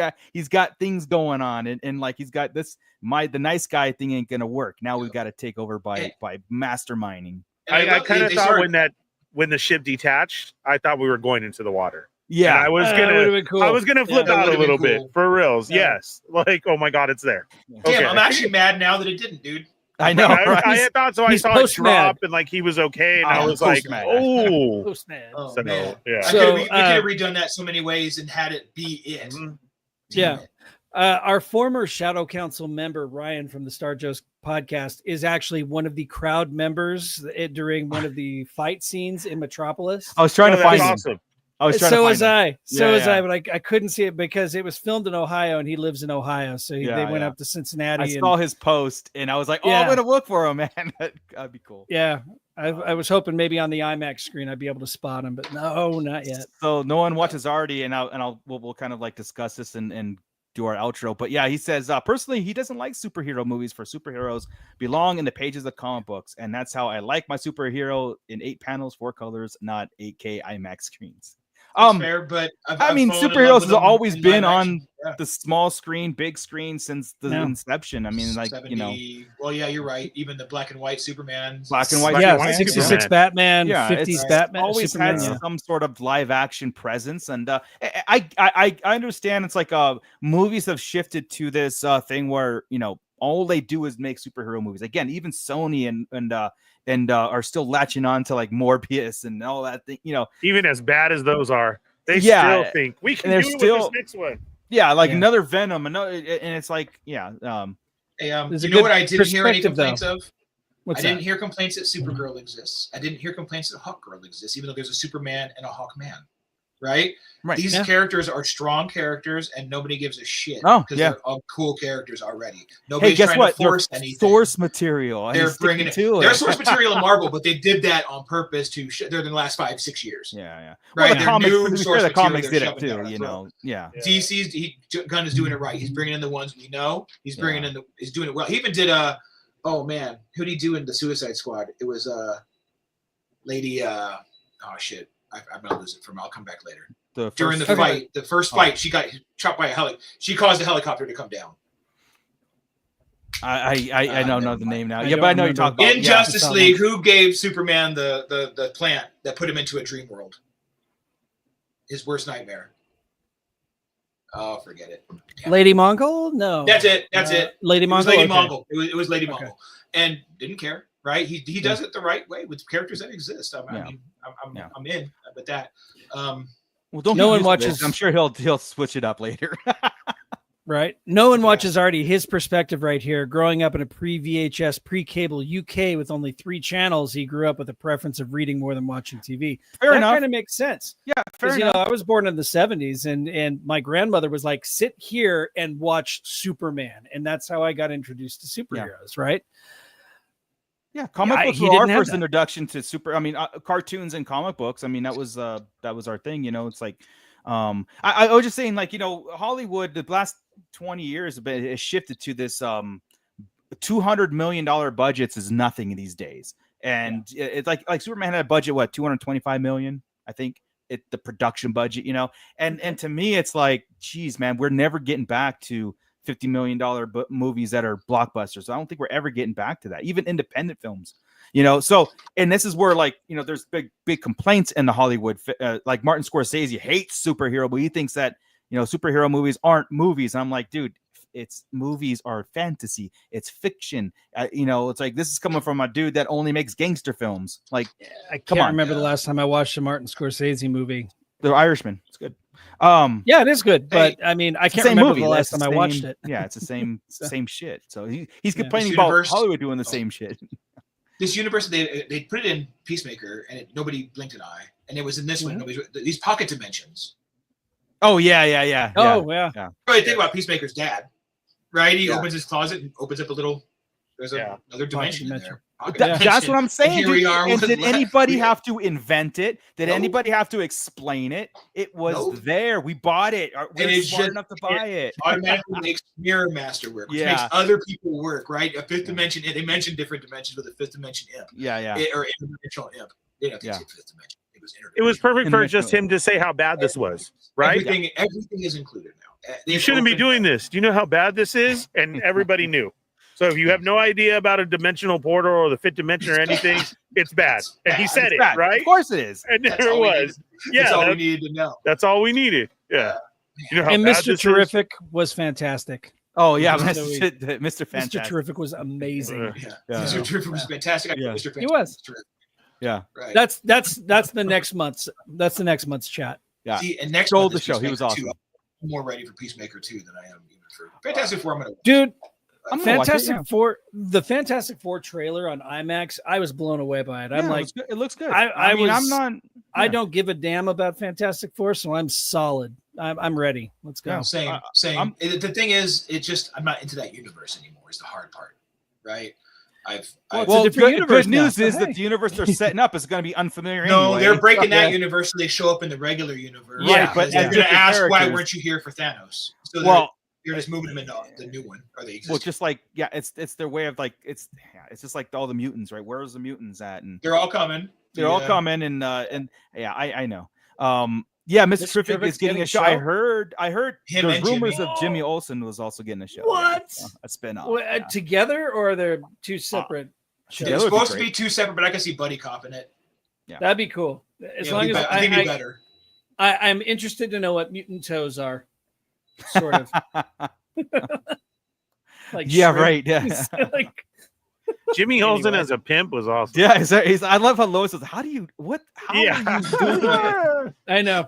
got things going on, and like he's got this. The nice guy thing ain't gonna work. Now we've got to take over by masterminding. I kind of thought when the ship detached, I thought we were going into the water. Yeah, and I was gonna flip out a little bit for reals. Yeah. Yes, like oh my god, it's there. Damn, I'm actually mad now that it didn't, dude. I know. Right? I thought so. I saw it drop and like he was okay, and I was like, oh, post-mad. Yeah. So we could have redone that so many ways and had it be it. Yeah. Our former Shadow Council member, Ryan from the Star Joe's podcast, is actually one of the crowd members during one of the fight scenes in Metropolis. I was trying to find him. awesome. I was trying to So find was him. I. So Yeah, was yeah. I, but I couldn't see it because it was filmed in Ohio and he lives in Ohio. So they went up to Cincinnati. I saw his post and I was like, oh, Yeah. I'm going to look for him, man. That'd be cool. Yeah. I was hoping maybe on the IMAX screen I'd be able to spot him, but no, not yet. So no one watches already, and we'll kind of like discuss this and do our outro. But yeah, he says personally he doesn't like superhero movies, for superheroes belong in the pages of comic books, and that's how I like my superhero, in 8 panels, 4 colors, not 8K IMAX screens. That's fair, but I mean, superheroes has always been on the small screen, big screen since the inception. I mean, like 70, Well, yeah, you're right. Even the black and white Superman, black and white, yeah, 66 Batman, 50s Batman, always Superman, had some sort of live action presence, and I understand it's like movies have shifted to this thing where all they do is make superhero movies. Again, even Sony and are still latching on to like Morbius and all that thing. Even as bad as those are, they still think we can do it with this next one. Yeah, like another Venom, and it's like, Hey, you know good what I didn't hear any perspective, complaints though. of? What's I didn't that? hear complaints that Supergirl exists. I didn't hear complaints that Hawkgirl exists, even though there's a Superman and a Hawkman. Right? These characters are strong characters, and nobody gives a shit. Oh, because yeah. they're all cool characters already. Nobody's Hey, guess trying what? to force They're anything. source material. and They're he's bringing it. sticking to They're source material in Marvel, but they did that on purpose to. They're in the last 5-6 years. Yeah. Right. Well, the comics, new to be fair, source the material comics they're did it shoving down too. our You throat. know. Yeah. DC's Gunn is doing it right. He's bringing in the ones we know. He's bringing in he's doing it well. He even did oh man, who did he do in the Suicide Squad? It was lady oh shit. I'm gonna lose it from. I'll come back later. During the fight, the first fight, she got chopped by a helicopter. She caused the helicopter to come down. I don't know the name now. Yeah, but I know you're talking about. In Justice League, who gave Superman the plant that put him into a dream world? His worst nightmare. Oh, forget it. Yeah. Lady Mongol? No. That's it. Lady Mongol. Lady Mongol. It was Lady Mongol, and didn't care. Right? He does it the right way with characters that exist. I'm in with that. Well, don't no one watches. I'm sure he'll switch it up later. Right. No one watches Artie. His perspective right here. Growing up in a pre-VHS, pre-cable UK with only 3 channels, he grew up with a preference of reading more than watching TV. Fair enough. That kind of makes sense. Yeah, fair enough. I was born in the 70s, and my grandmother was like, sit here and watch Superman. And that's how I got introduced to superheroes, right? Yeah, comic books were our first introduction to cartoons and comic books. I mean, that was our thing. It's like, I was just saying, like, Hollywood the last 20 years has shifted to this $200 million budgets is nothing these days, and it's like Superman had a budget $225 million, I think, the production budget, and to me it's like, geez, man, we're never getting back to $50 million movies that are blockbusters. I don't think we're ever getting back to that, even independent films, so, and this is where, like, there's big complaints in the Hollywood, like Martin Scorsese hates superhero, but he thinks that superhero movies aren't movies. And I'm like, dude, it's movies are fantasy, it's fiction. It's like, this is coming from a dude that only makes gangster films. Like, I can't remember the last time I watched a Martin Scorsese movie. The Irishman. It's good. Yeah, it is good, but I mean, I can't remember the last time I watched it. Yeah, it's the same shit. So he's complaining about Hollywood doing the same shit. This universe, they put it in Peacemaker, and nobody blinked an eye. And it was in this one. These pocket dimensions. Oh yeah. Oh yeah. Really think about Peacemaker's dad, right? He opens his closet and opens up a little. There's another dimension in there. That's what I'm saying. Here we are. And did anybody have to invent it? Did anybody have to explain it? It was there. We bought it. We're smart enough to buy it. Automatically makes Mirror Master work, which makes other people work, right? A fifth dimension. They mentioned different dimensions with a fifth dimension imp. Or interdimensional imp. They didn't have to say fifth dimension. It was perfect for just him to say how bad this was, right? Everything is included now. You shouldn't be doing this. Do you know how bad this is? And everybody knew. So if you have no idea about a dimensional portal or the fifth dimension or anything, it's bad. And he said it, right? Of course it is. And there it was. That's all we needed to know. That's all we needed. Yeah. You know how and bad Mr. this Terrific was fantastic. Oh yeah, Mr. Fantastic. Mr. Terrific was amazing. Mr. Terrific was fantastic. Mr. Fantastic. He was. Yeah. Right. That's the next month's chat. Yeah. See, and next Stole month the show. He was awesome. more ready for Peacemaker 2 than I am even for Fantastic Four. I'm gonna watch. Dude. I'm gonna watch it, Fantastic Four, the Fantastic Four trailer on IMAX, I was blown away by it. I'm Yeah, like, it looks good. I mean, I'm not. I don't give a damn about Fantastic Four, so I'm solid. I'm ready. Let's go. No, same. The thing is, I'm not into that universe anymore. Is the hard part, right? Well, it's a different universe good news now, is so that hey. the universe they're setting up is going to be unfamiliar. No, anyway. they're breaking that universe, so they show up in the regular universe. Right, Yeah, but they're as going to ask different why characters. weren't you here for Thanos? So you're just moving them into the new one, or they exist. Well, just like it's their way of like it's just like all the mutants, right? Where's the mutants at? And they're all coming. they're all coming, and yeah, I know. Yeah, Mr. Terrific is getting a show. I heard Him there's and rumors Jimmy. of Jimmy Olsen was also getting a show. What? Yeah, a spinoff. Well, together, or are they two separate shows? It's supposed to be two separate, but I can see Buddy Cop in it. Yeah. That'd be cool. As long as I think it'd be better. I'm interested to know what mutant toes are. Sort of. Like yeah, shrimp. right. Yeah. Like, Jimmy Olsen Anyway. as a pimp was awesome. Yeah, I love how Lois was. How do you what? How are you doing that? I know.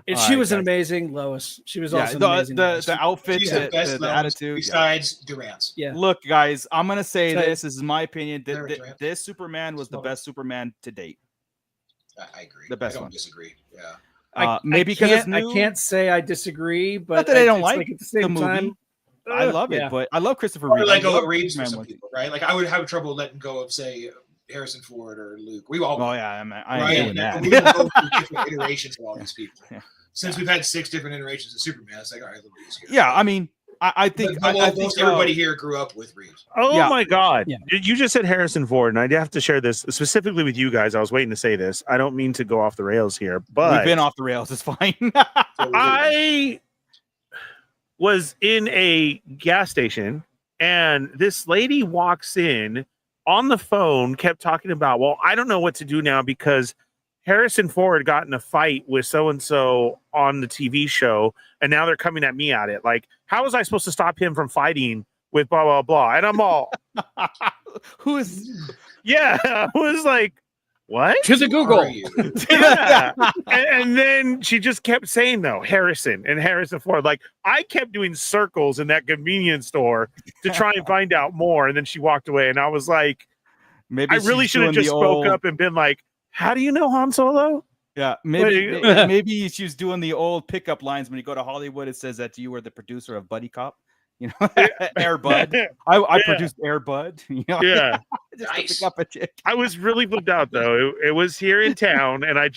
And All she right, was an guys. amazing Lois. She was Yeah, also the, amazing. the outfit, She's the best Lois attitude. Yeah. besides Durant's. Yeah. Look, guys, I'm gonna say So- this is my opinion. There it is. This Superman was the best Superman to date. I agree. The best I don't one. disagree. Yeah. Maybe because it's new. I can't say I disagree, but Not that I don't it's like at the same the movie. time. I love yeah. it, but I love Christopher Or Reeve. let I go love of Reeves for Superman some one. people, right? Like I would have trouble letting go of, say, Harrison Ford or Luke. We all Oh yeah, I right? ain't doing And we that. will go through different iterations of all these people. Yeah. Since we've had 6 different iterations of Superman, it's like, all right, let me use here. Yeah, I mean, I think But I think most everybody here grew up with Reeves. Oh Yeah. my God. Yeah. You just said Harrison Ford, and I have to share this specifically with you guys. I was waiting to say this. I don't mean to go off the rails here, but we've been off the rails. It's fine. I was in a gas station, and this lady walks in on the phone, kept talking about, well, I don't know what to do now because Harrison Ford got in a fight with so-and-so on the TV show, and now they're coming at me at it. Like, how was I supposed to stop him from fighting with blah, blah, blah? And I'm all, Who is? yeah, I was like, what? To the Google. Are you? Yeah. and then she just kept saying, though, Harrison and Harrison Ford. Like, I kept doing circles in that convenience store to try and find out more. And then she walked away, and I was like, Maybe I really she's should have doing just the spoke old- up and been like, how do you know Han Solo? Yeah, maybe maybe she was doing the old pickup lines when you go to Hollywood. It says that you were the producer of Buddy Cop. You know, Air Bud. I Yeah. produced Air Bud. You know, Yeah. just to Nice. pick up a chick. I was really flipped out, though. It was here in town, and I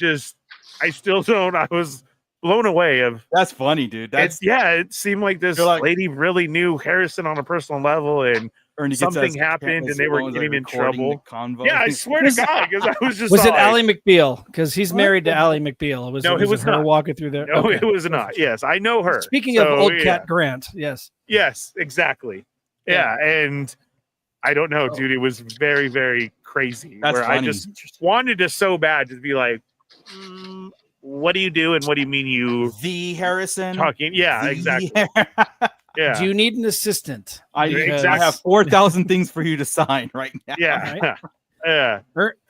still don't. I was blown away of That's funny, dude. That's it seemed like this You're like- lady really knew Harrison on a personal level, and Ernie gets something his- happened, his and they were phones, getting in recording the trouble. convo. Yeah, I swear to God, because I was just Was it like, Ally McBeal? Because he's married to Ally McBeal. No, it was her not. walking through there. No, Okay. it was not. Yes, I know her. Speaking So, of old yeah. Cat Grant, yes. Yes, exactly. Yeah, and I don't know, dude. It was very, very crazy. That's where I funny. just wanted to so bad to be like, what do you do, and what do you mean you The Harrison. talking? Yeah, The- exactly. Yeah, Do you need an assistant? I Exactly. have 4,000 things for you to sign right now. yeah, yeah.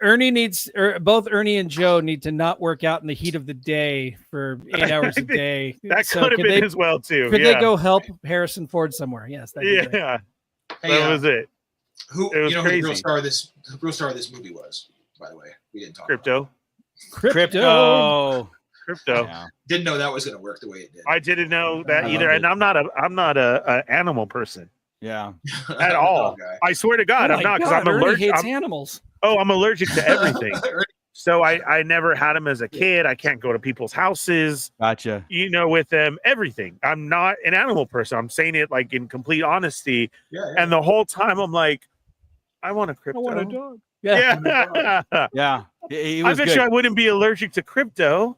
Ernie needs, both Ernie and Joe need to not work out in the heat of the day for 8 hours a day. That So could have been they, as well too. Could yeah. they go help Harrison Ford somewhere? Yes, that'd be great. Yeah, Hey, that was it. who it was you know who the real crazy. star of this movie was? By the way, we didn't talk about it. Crypto, Crypto. crypto. Yeah. Didn't know that was going to work the way it did. I didn't know that I either, loved and it. I'm not a animal person Yeah. at all. Okay. I swear to God, Oh I'm my not because God, I'm Ernie allergic. hates animals. I'm allergic to everything. So I never had them as a kid. I can't go to people's houses, Gotcha. with them, everything. I'm not an animal person. I'm saying it like in complete honesty. Yeah, And the whole time I'm like, I want a crypto. dog. Yeah. Yeah. Yeah. It I was bet good. you I wouldn't be allergic to crypto.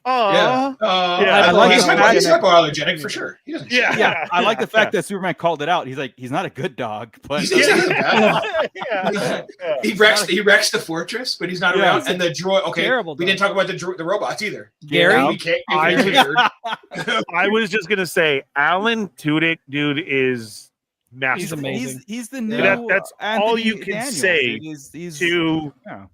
Oh, yeah. I like he's, the fact he's that- hypoallergenic for sure. He doesn't. Yeah. Yeah, I like the fact that Superman called it out. He's like, he's not a good dog, but He's not a bad dog. yeah. He wrecks the fortress, but he's not Yeah, around. it's And the droid. Okay, terrible we dog. didn't talk about the robots either. Gary? We can't. I we can't I was just gonna say, Alan Tudyk, dude, is massive. He's amazing. he's the new. That's all Anthony you can Daniels. say He's to yeah.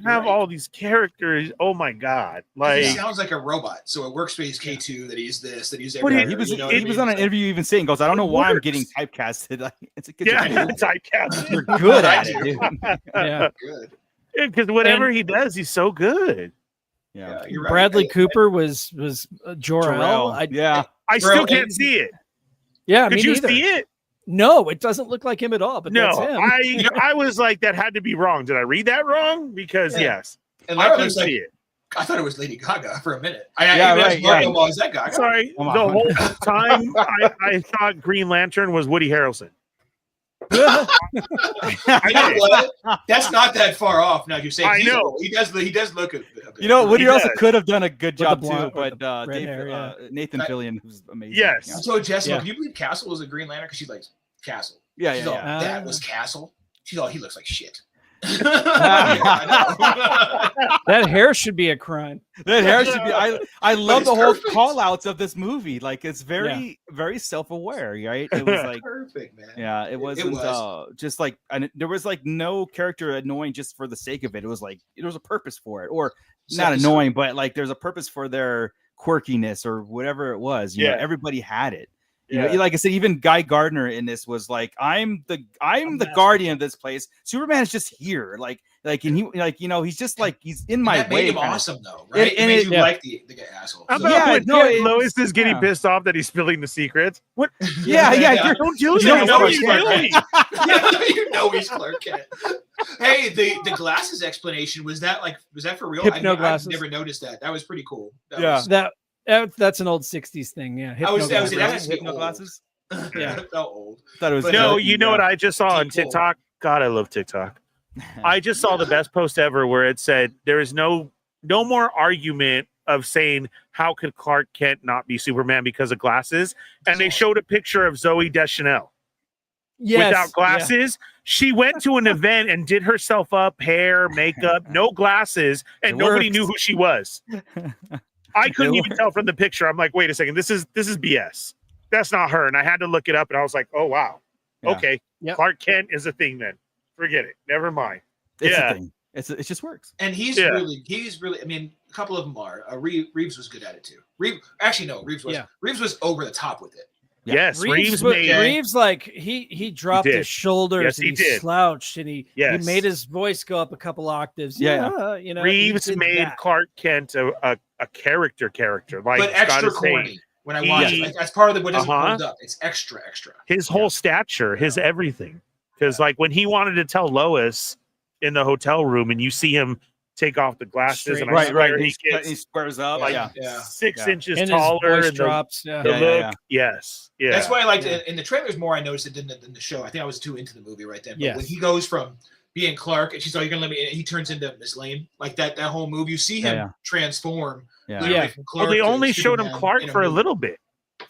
have all these characters. Oh my god! Like he sounds like a robot, so it works for he's K2 that he's this, that he's But everywhere. he was you know what he I was mean? on an So- interview even saying, goes, I don't know why I'm works. getting typecasted. Like, it's a good yeah, job. typecast. You're good I at do. it, dude. Yeah. Good. Because whatever he does, he's so good. Yeah. You're right. Bradley Cooper was Jor-El. Jarrell. Yeah. I Bro, still can't see it. Yeah, Could me you neither. see it? No, it doesn't look like him at all. But No, that's him. I was like, that had to be wrong. Did I read that wrong? Because Yeah. yes, And I Lara couldn't looks like see it. I thought it was Lady Gaga for a minute. Yeah, even right, asked Mario, yeah. well, is that Gaga? Sorry, Come the on. whole time I thought Green Lantern was Woody Harrelson. You know what? That's not that far off. Now you say I know. he does look a bit. You know, Woody He also does. could have done a good the job blonde- too, with but the red hair, Nathan Right. Fillion was amazing. Yes. I told Jessica, Yeah. can you believe Castle was a Green Lantern? Because she's like, Castle. Yeah, She's yeah, all, yeah. that was Castle. She's all, he looks like shit. That hair should be a crime. That hair should be. I love it's the whole perfect. call outs of this movie. Like it's very self aware, right? It was like Perfect, man. yeah, it wasn't was. just like and there was like no character annoying just for the sake of it. It was like there was a purpose for it, or not Self- annoying, but like there's a purpose for their quirkiness or whatever it was. You know, Yeah. everybody had it. You Yeah. know, like I said, even Guy Gardner in this was like, I'm the guardian of this place. Superman is just here, and he like he's just like he's in my that way. made him kinda. awesome though, right? And it made it- you yeah. like the asshole. How So- about Yeah, when no, it's- Lois is getting yeah. pissed off that he's spilling the secrets? What? Yeah, Yeah. Don't do You that. know What are he's you Clark doing? You know he's Clark Kent. Hey, the glasses explanation was that for real? Hypno I've glasses. never noticed that. That was pretty cool. That Yeah. was- That's an old '60s thing. Yeah, I was- that was- hypno that was- Hypno old. glasses. Yeah. That felt old. Thought it was But No, good. you know what I just saw on People. TikTok? God, I love TikTok. I just saw the best post ever where it said there is no more argument of saying how could Clark Kent not be Superman because of glasses, and they showed a picture of Zoe Deschanel Yes, without glasses. She went to an event and did herself up, hair, makeup, no glasses, and It nobody works. knew who she was. I couldn't It even works. tell from the picture. I'm like, wait a second, this is BS. That's not her. And I had to look it up, and I was like, oh wow, Yeah. okay, Yep. Clark Kent is a thing then. Forget it. Never mind. It's Yeah. a thing. It just works. And he's Yeah. really. I mean, a couple of them are. Reeves was good at it too. Reeves was. Yeah. Reeves was over the top with it. Yeah. Yes, Reeves but made Reeves like he dropped did. his shoulders Yes, and he he did. slouched and he Yes. made his voice go up a couple octaves. Yeah. You know, Reeves he did made that. Clark Kent a character. Like But it's extra gotta say, corny. When I watch he- it, that's part of what doesn't Uh-huh. hold up. It's extra. his whole stature, his everything. Because like when he wanted to tell Lois in the hotel room, and you see him take off the glasses, Straight- and I Right, swear right. he He gets squares up. Like, Yeah. yeah. 6 Yeah. inches and taller, his voice and the drops. Yeah. Yeah, look. yeah. Yes, yeah. That's why I liked Yeah. it in the trailers more. I noticed it than the show. I think I was too into the movie right then. But Yes. when he goes from being Clark and she's like, "You're gonna let me," and he turns into Miss Lane, like that whole move. You see him Yeah. transform. Yeah. literally Yeah. from Well, Clark they to only showed him Superman Clark in for a movie. little bit.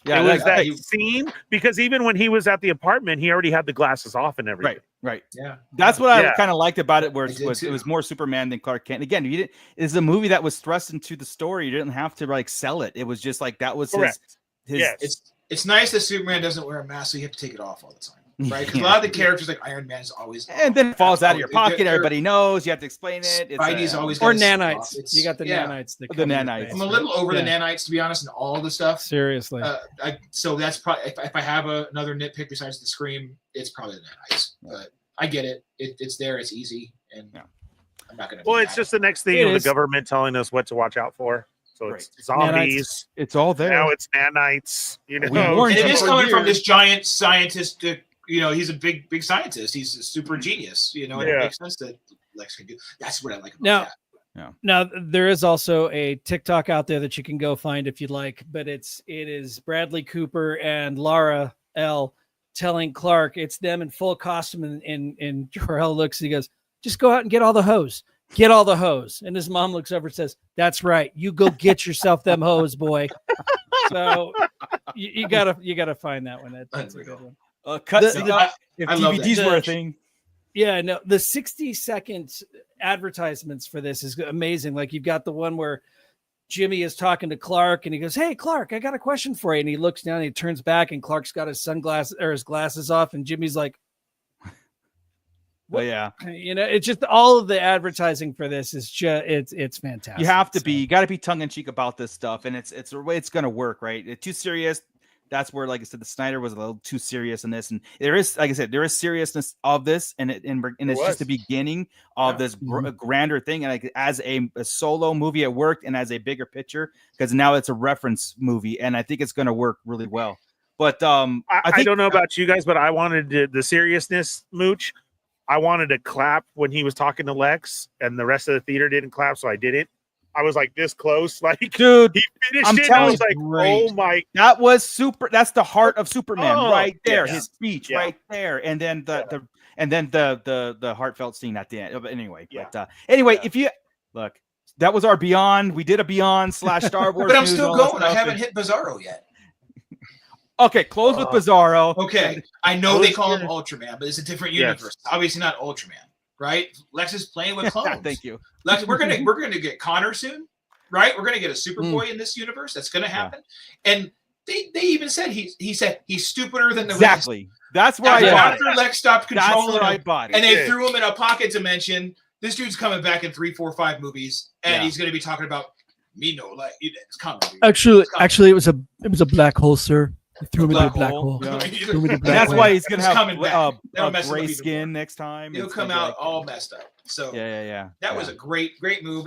Yeah. It was that you- scene because even when he was at the apartment, he already had the glasses off and everything. Right. Yeah, That's what I Yeah. kind of liked about it, where I it did was too. more Superman than Clark Kent. Again, it's a movie that was thrust into the story. You didn't have to like sell it. It was just like that was Correct. his Yes. it's nice that Superman doesn't wear a mask, so you have to take it off all the time, right? Because Yeah. a lot of the characters, like Iron Man, is always and then it falls out of your They're- pocket. they're- Everybody knows. You have to explain it. It's Spidey's always Or got a suit nanites. off. It's- You got the yeah. nanites. That The come in your nanites. face. I'm a little over Yeah. the nanites, to be honest, and all the stuff. Seriously. So that's probably if I have another nitpick besides the Scream, it's probably the nanites. But I get it. It's there. It's easy, and Yeah. I'm not gonna. Well, be it's mad. just the next thing It of the is. government telling us what to watch out for. So it's Nanites. zombies. It's all there. Now it's nanites. You know, We warned And it him is for coming from years. this giant scientist. He's a big scientist. He's a super genius. And Yeah. it makes sense that Lex can do. That's what I like about Now- that. Now there is also a TikTok out there that you can go find if you'd like, but it is Bradley Cooper and Lara L telling Clark it's them in full costume, and Jor-El looks and he goes, "Just go out and get all the hose. Get all the hose." And his mom looks over and says, "That's right. You go get yourself them hose, boy." So you gotta find that one. That's a good one. Cut The- if I love that. DVDs were a The- thing. Yeah, no, the 60-second advertisements for this is amazing. Like you've got the one where Jimmy is talking to Clark and he goes, "Hey, Clark, I got a question for you." And he looks down and he turns back and Clark's got his sunglasses or his glasses off. And Jimmy's like, But yeah, it's just all of the advertising for this is just it's fantastic. You have to you got to be tongue in cheek about this stuff, and it's the way it's gonna work, right? It's too serious. That's where, like I said, the Snyder was a little too serious in this, and there is, like I said, there is seriousness of this, and it's just the beginning of this grander thing. And like, as a solo movie, it worked, and as a bigger picture, because now it's a reference movie, and I think it's going to work really well. But I don't know about you guys, but I wanted the seriousness, Mooch. I wanted to clap when he was talking to Lex, and the rest of the theater didn't clap, so I didn't. I was like this close, like, dude, he finished it. I was like, oh my, that was super. That's the heart of Superman right there. His speech right there, and then the heartfelt scene at the end. But anyway, if you look, that was our Beyond. We did a Beyond / Star Wars. But I'm still going. I haven't hit Bizarro yet. Okay, close with Bizarro. Okay, I know they call him Ultraman, but it's a different universe. Obviously not Ultraman. Right, Lex is playing with clones. Thank you, Lex. We're gonna get Connor soon, right? We're gonna get a Superboy in this universe. That's gonna happen. And they even said he said he's stupider than the rest. That's why after Lex stopped controlling him, and they threw him in a pocket dimension. This dude's coming back in 3, 4, 5 movies, and he's gonna be talking about me. No, like it's coming. Dude. Actually, it was a black hole, sir. Threw him into a black hole. That's why he's gonna have a gray skin next time. He'll come out all messed up. So that was a great move.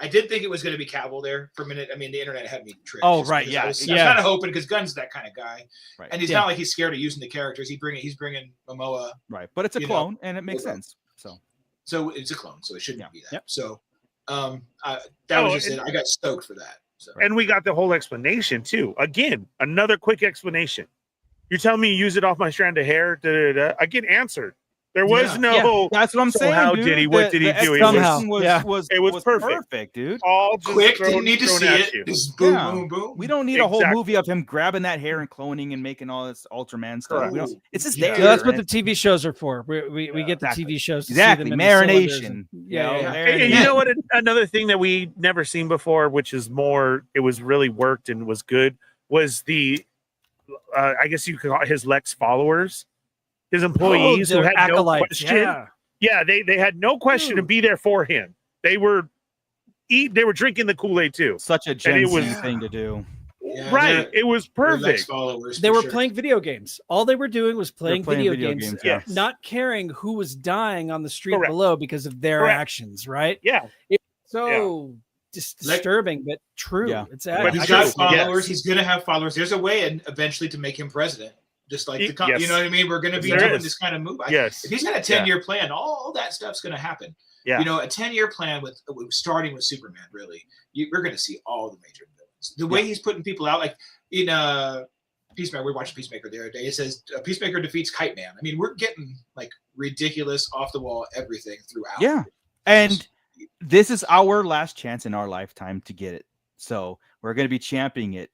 I did think it was going to be Cavill there for a minute. I mean, the internet had me tricked. Oh right, I was kind of hoping because Gunn's that kind of guy, right. And he's not like he's scared of using the characters. He's bringing Momoa, right? But it's a clone, and it makes sense. So it's a clone, so it shouldn't be that. Yep. So that was just it. I got stoked for that. So. And we got the whole explanation too. Again, another quick explanation. You're telling me you use it off my strand of hair? I get answered. There was no. That's what I'm saying. How dude. did he? What did he do? It was perfect, dude. All quick. Didn't need to see it. Just boom, boom, boom. We don't need a whole movie of him grabbing that hair and cloning and making all this Ultraman stuff. It's just there. That's what the TV shows are for. We get the TV shows. To see them in marination. And you know what? Another thing that we never seen before, which is more, it was really worked and was good, was the, I guess you could call it his Lex followers. His employees who had no question. Yeah, they had no question to be there for him. They were drinking the Kool-Aid too. Such a Gen Z thing to do. Yeah, right. It was perfect. They were playing video games. All they were doing was playing video games, not caring who was dying on the street below because of their actions, right? Yeah. It's so disturbing, but true. Yeah. But he's got followers. He's going to have followers. There's a way eventually to make him president. Just like you know what I mean? We're going to be doing this kind of move. If he's got a 10-year plan, all that stuff's going to happen. Yeah. You know, a 10-year plan with starting with Superman, really, we're going to see all the major villains. The way he's putting people out, like in Peacemaker, we watched Peacemaker the other day. It says Peacemaker defeats Kite Man. I mean, we're getting like ridiculous, off the wall everything throughout. Yeah. And this is our last chance in our lifetime to get it. So we're going to be championing it.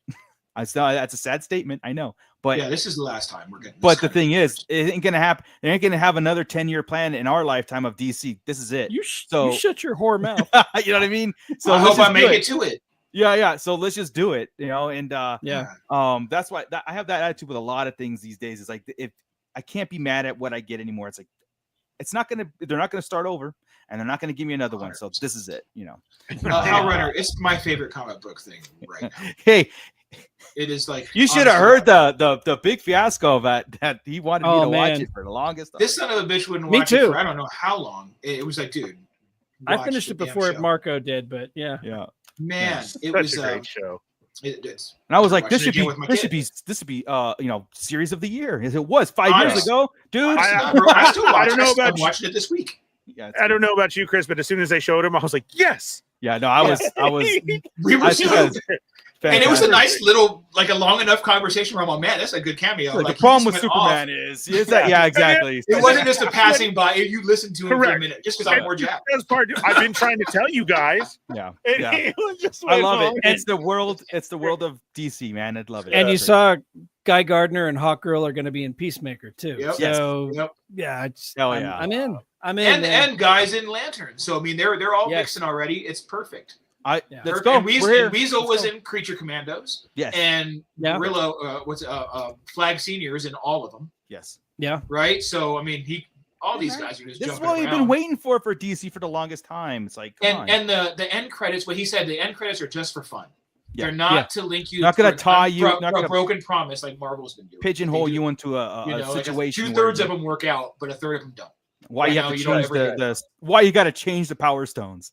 That's a sad statement, I know, but this is the last time we're getting. But the thing is, it ain't gonna happen. They ain't gonna have another 10-year plan in our lifetime of DC. This is it. You shut your whore mouth. You know what I mean? So I hope I make it to it. Yeah. So let's just do it. You know, and that's why I have that attitude with a lot of things these days. It's like if I can't be mad at what I get anymore. It's like they're not gonna start over, and they're not gonna give me another one. So this is it. You know, Hellrunner. It's my favorite comic book thing right now. Hey. It is like you should have heard the big fiasco that he wanted me to watch it for the longest time. This son of a bitch wouldn't watch it for I don't know how long. It was like, dude, I finished it before Marco did, but yeah, man, it was a great show. It's and I was like, this should be series of the year. As it was 5 years ago, dude. I still watch. I don't know about I'm watching it this week. Yeah, I don't know about you, Chris, but as soon as they showed him, I was like, yes. Yeah, no, I was. We were stoked. And it was a nice little, like a long enough conversation where I'm like, man, that's a good cameo. Like, the problem with Superman is that, exactly. It wasn't just a passing by. You listened to him for a minute just because I'm more jacked. That's part. I've been trying to tell you guys. Yeah. I love it. It's the world. It's the world of DC, man. I'd love it. And you saw Guy Gardner and Hawkgirl are going to be in Peacemaker too. Yep. So I'm in. And guys in Lantern. So I mean, they're all mixing already. It's perfect. Let's go. And Weasel was in Creature Commandos. Yes. And Guerrilla Flag Senior is in all of them. Yes. Yeah. Right. So I mean, All these guys are just this is jumping what we've around. been waiting for DC for the longest time. It's like, come on. And the end credits, what he said, the end credits are just for fun. They're not to link you. Not going to tie you. Not going to broken promise like Marvel's been doing. Pigeonhole you into a situation. Like 2/3 of them work out, but 1/3 of them don't. Why you have to change the why you got to change the Power Stones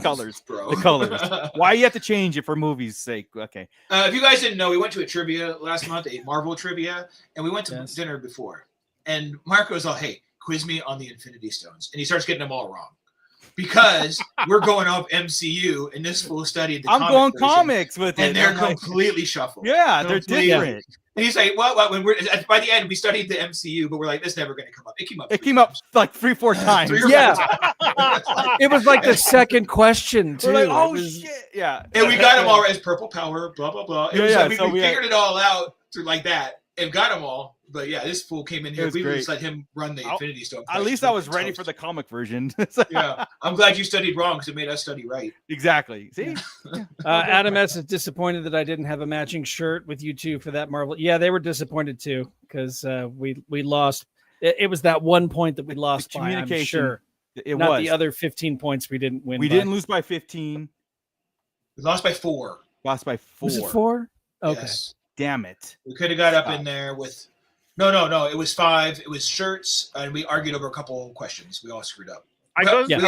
colors, bro? The colors. Why you have to change it for movies' sake? Okay. If you guys didn't know, we went to a trivia last month, a Marvel trivia, and we went to dinner before. And Marco's all, "Hey, quiz me on the Infinity Stones," and he starts getting them all wrong. Because we're going off MCU and this fool studied the I'm going comics with it. And they're completely shuffled. Yeah, they're different. And he's like, well, when we're by the end, we studied the MCU, but we're like, this never going to come up. It came up. It came up like 3-4 times. It was like the second question, too. We're like, oh, shit. Yeah. And we got them all as purple power, blah, blah, blah. We figured it all out through like that and got them all. But yeah, this fool came in here. We just let him run the Infinity Stone. At least I was ready for the comic version. Yeah, I'm glad you studied wrong because it made us study right. Exactly. See, Adam S is disappointed that I didn't have a matching shirt with you two for that Marvel. Yeah, they were disappointed too because we lost. It was that 1 point that we lost by. I'm sure it not was the other 15 points we didn't win. We didn't lose by 15. We lost by 4. Lost by 4. Was it 4? Okay. Yes. Damn it. We could have got up in there with. No. It was 5. It was shirts, and we argued over a couple of questions. We all screwed up. I hope you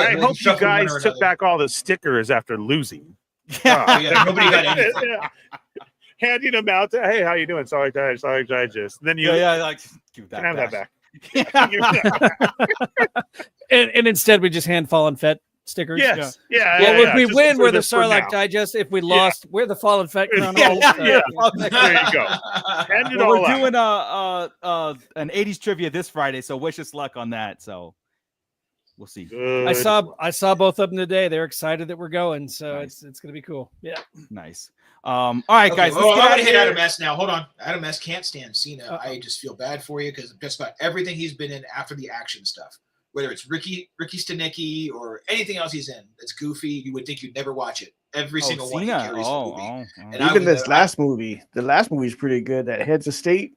guys took back all the stickers after losing. Yeah, nobody got anything. Handing them out to, hey, how you doing? Sorry, Digest. Then you like give that can have back. that back. And instead, we just hand Fallen Fett stickers. Yes. Yeah. Well, if we win, we're the Sarlacc Digest. If we lost, we're the Fallen Fett Crown. There you go. Hand it all we're out. doing an 80s trivia this Friday, so wish us luck on that. So we'll see. Good. I saw both of them today. They're excited that we're going, so it's gonna be cool. Yeah. Nice. All right, guys. Well, I'm gonna hit Adam S now. Hold on. Adam S can't stand Cena. I just feel bad for you because just about everything he's been in after the action stuff. Whether it's Ricky Stenicki or anything else he's in that's goofy, you would think you'd never watch it. Every single one he carries the movie. And even this last movie, the last movie is pretty good. That Heads of State.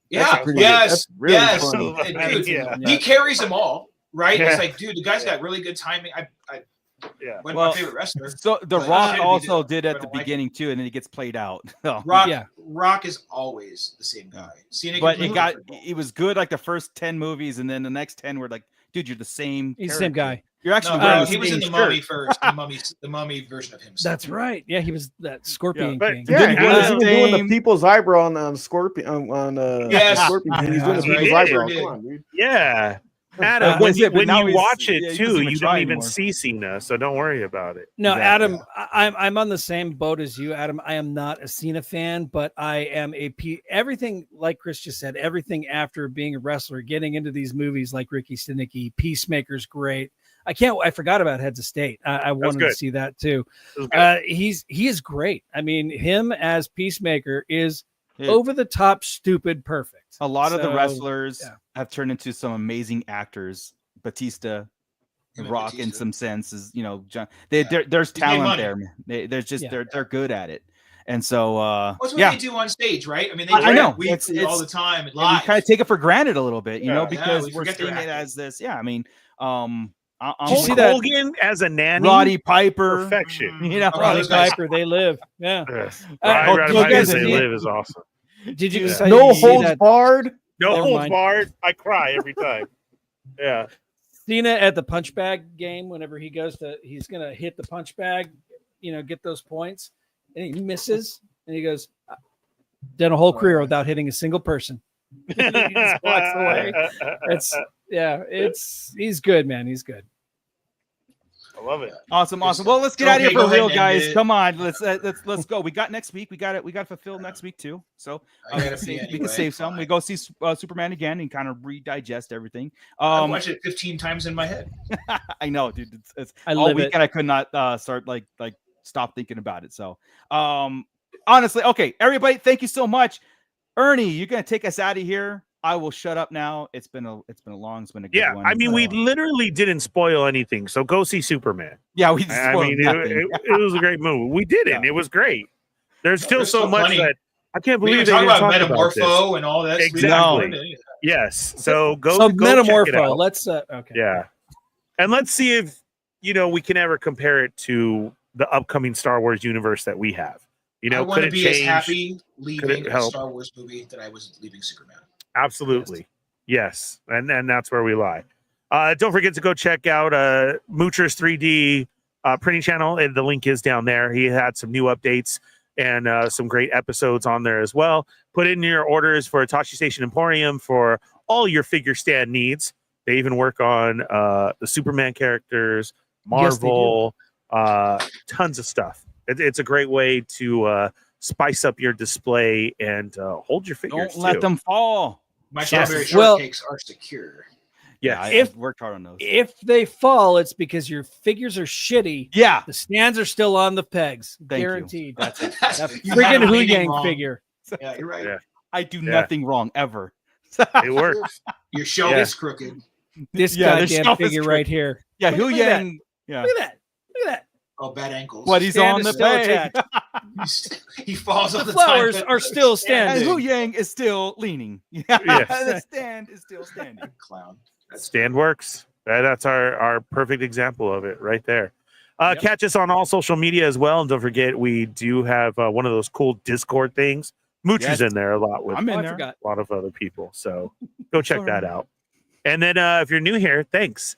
That's really funny. Dude, Yeah. He carries them all, right? It's like, dude, the guy's got really good timing. One of my favorite wrestlers. So The Rock also did at the beginning too, and then he gets played out. Rock is always the same guy. But it was good like the first 10 movies, and then the next 10 were like, dude, you're the same. He's the same guy. You're actually he was in the Mummy first. The Mummy version of himself. That's right. Yeah, he was that Scorpion King. Yeah, he was doing the people's eyebrow on Scorpion Scorpion. He's doing the people's eyebrow. Come on, dude. Yeah. Adam, when you watch it too, you don't even see Cena, so don't worry about it. No, Adam, I'm on the same boat as you, Adam. I am not a Cena fan, but I am everything like Chris just said. Everything after being a wrestler, getting into these movies like Ricky Stenicki, Peacemaker's great. I forgot about Heads of State. I wanted to see that too. He is great. I mean, him as Peacemaker is over the top, stupid, perfect. A lot of the wrestlers have turned into some amazing actors. Batista, Rock, in some senses, John. There's talent there. They're good at it, and so what's what they do on stage, right? I mean, I know it's all the time. And we kind of take it for granted a little bit, because we're seeing it as this. Yeah, I mean, Hulk Hogan as a nanny, Roddy Piper, perfection. Roddy Piper, they live. Yeah, Roddy Piper, they live is awesome. Did you? No holds barred. No holds barred. I cry every time. Yeah. Cena at the punch bag game, whenever he's going to hit the punch bag, get those points, and he misses, and he goes, done a whole career without hitting a single person. He just walks away. He's good, man. He's good. I love it. Awesome. Well, let's get out of here for real, guys. Come on, let's go. We got next week. We got to fulfill next week too. So we can save some. We go see Superman again and kind of redigest everything. I watched it 15 times in my head. I know, dude. It's I all weekend. I could not start like stop thinking about it. So honestly, okay, everybody, thank you so much. Ernie, you're gonna take us out of here. I will shut up now. It's been a good one. Yeah, I mean, we literally didn't spoil anything. So go see Superman. Yeah, it was a great movie. We didn't. Yeah. It was great. There's still so much that I can't believe they talk about Metamorpho and all that. Exactly. Yes. So go. So go check it Metamorpho. out. Let's. Okay. Yeah, and let's see if we can ever compare it to the upcoming Star Wars universe that we have. I want to be as happy leaving a help? Star Wars movie that I was leaving Superman. Absolutely. Yes. And that's where we lie. Don't forget to go check out Moocher's 3D printing channel. And the link is down there. He had some new updates and some great episodes on there as well. Put in your orders for Tosche Station Emporium for all your figure stand needs. They even work on the Superman characters, Marvel, tons of stuff. It's a great way to spice up your display and hold your figures. Don't let them fall. My strawberry shortcakes are secure. Yeah, I've worked hard on those. If they fall, it's because your figures are shitty. Yeah, the stands are still on the pegs. Thank Guaranteed. You. That's it. Friggin' Hu Yang figure. Yeah, you're right. Yeah. I do nothing wrong ever. It works. Your shelf is crooked. This goddamn figure right here. Yeah, Hu Yang. Yeah. Look at that. Oh, bad ankles. What, he's on the peg. He falls the on the flowers time. are still standing. And Hu Yang is still leaning. Yeah, the stand is still standing. Clown. Stand works. That's our perfect example of it right there. Catch us on all social media as well. And don't forget, we do have one of those cool Discord things. Moocher's in there a lot with a lot of other people. So go check that out. And then if you're new here, thanks.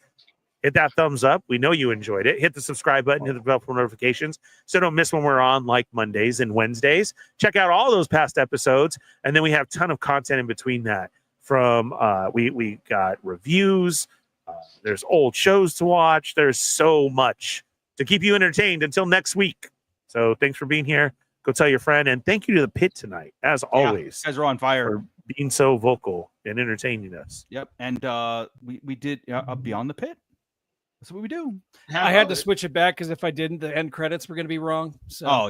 Hit that thumbs up. We know you enjoyed it. Hit the subscribe button, hit the bell for notifications so don't miss when we're on, like Mondays and Wednesdays. Check out all those past episodes. And then we have a ton of content in between that. From we got reviews. There's old shows to watch. There's so much to keep you entertained until next week. So thanks for being here. Go tell your friend. And thank you to the pit tonight, as always. You guys are on fire. For being so vocal and entertaining us. Yep. And we did Beyond the Pit. That's what we do. I had to switch it back because if I didn't, the end credits were going to be wrong. So,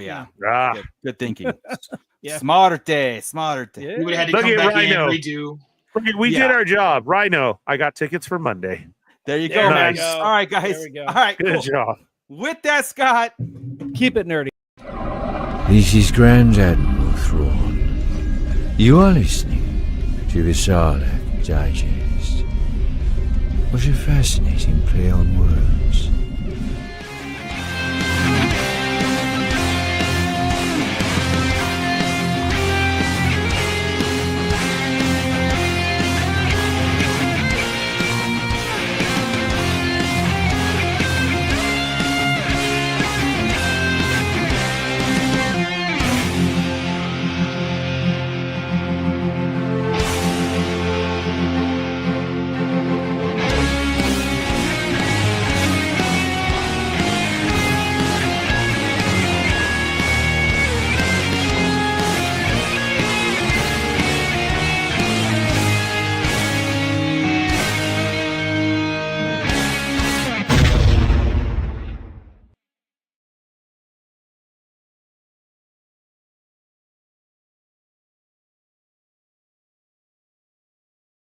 Good thinking. Smarte. We would have had to come back in and redo. We did our job. Rhino, I got tickets for Monday. There you go, man. All right, guys. There we go. All right, good job. With that, Scott, keep it nerdy. This is Grand Admiral Thrawn. You are listening to the Sarlacc Digest. What a fascinating play on words.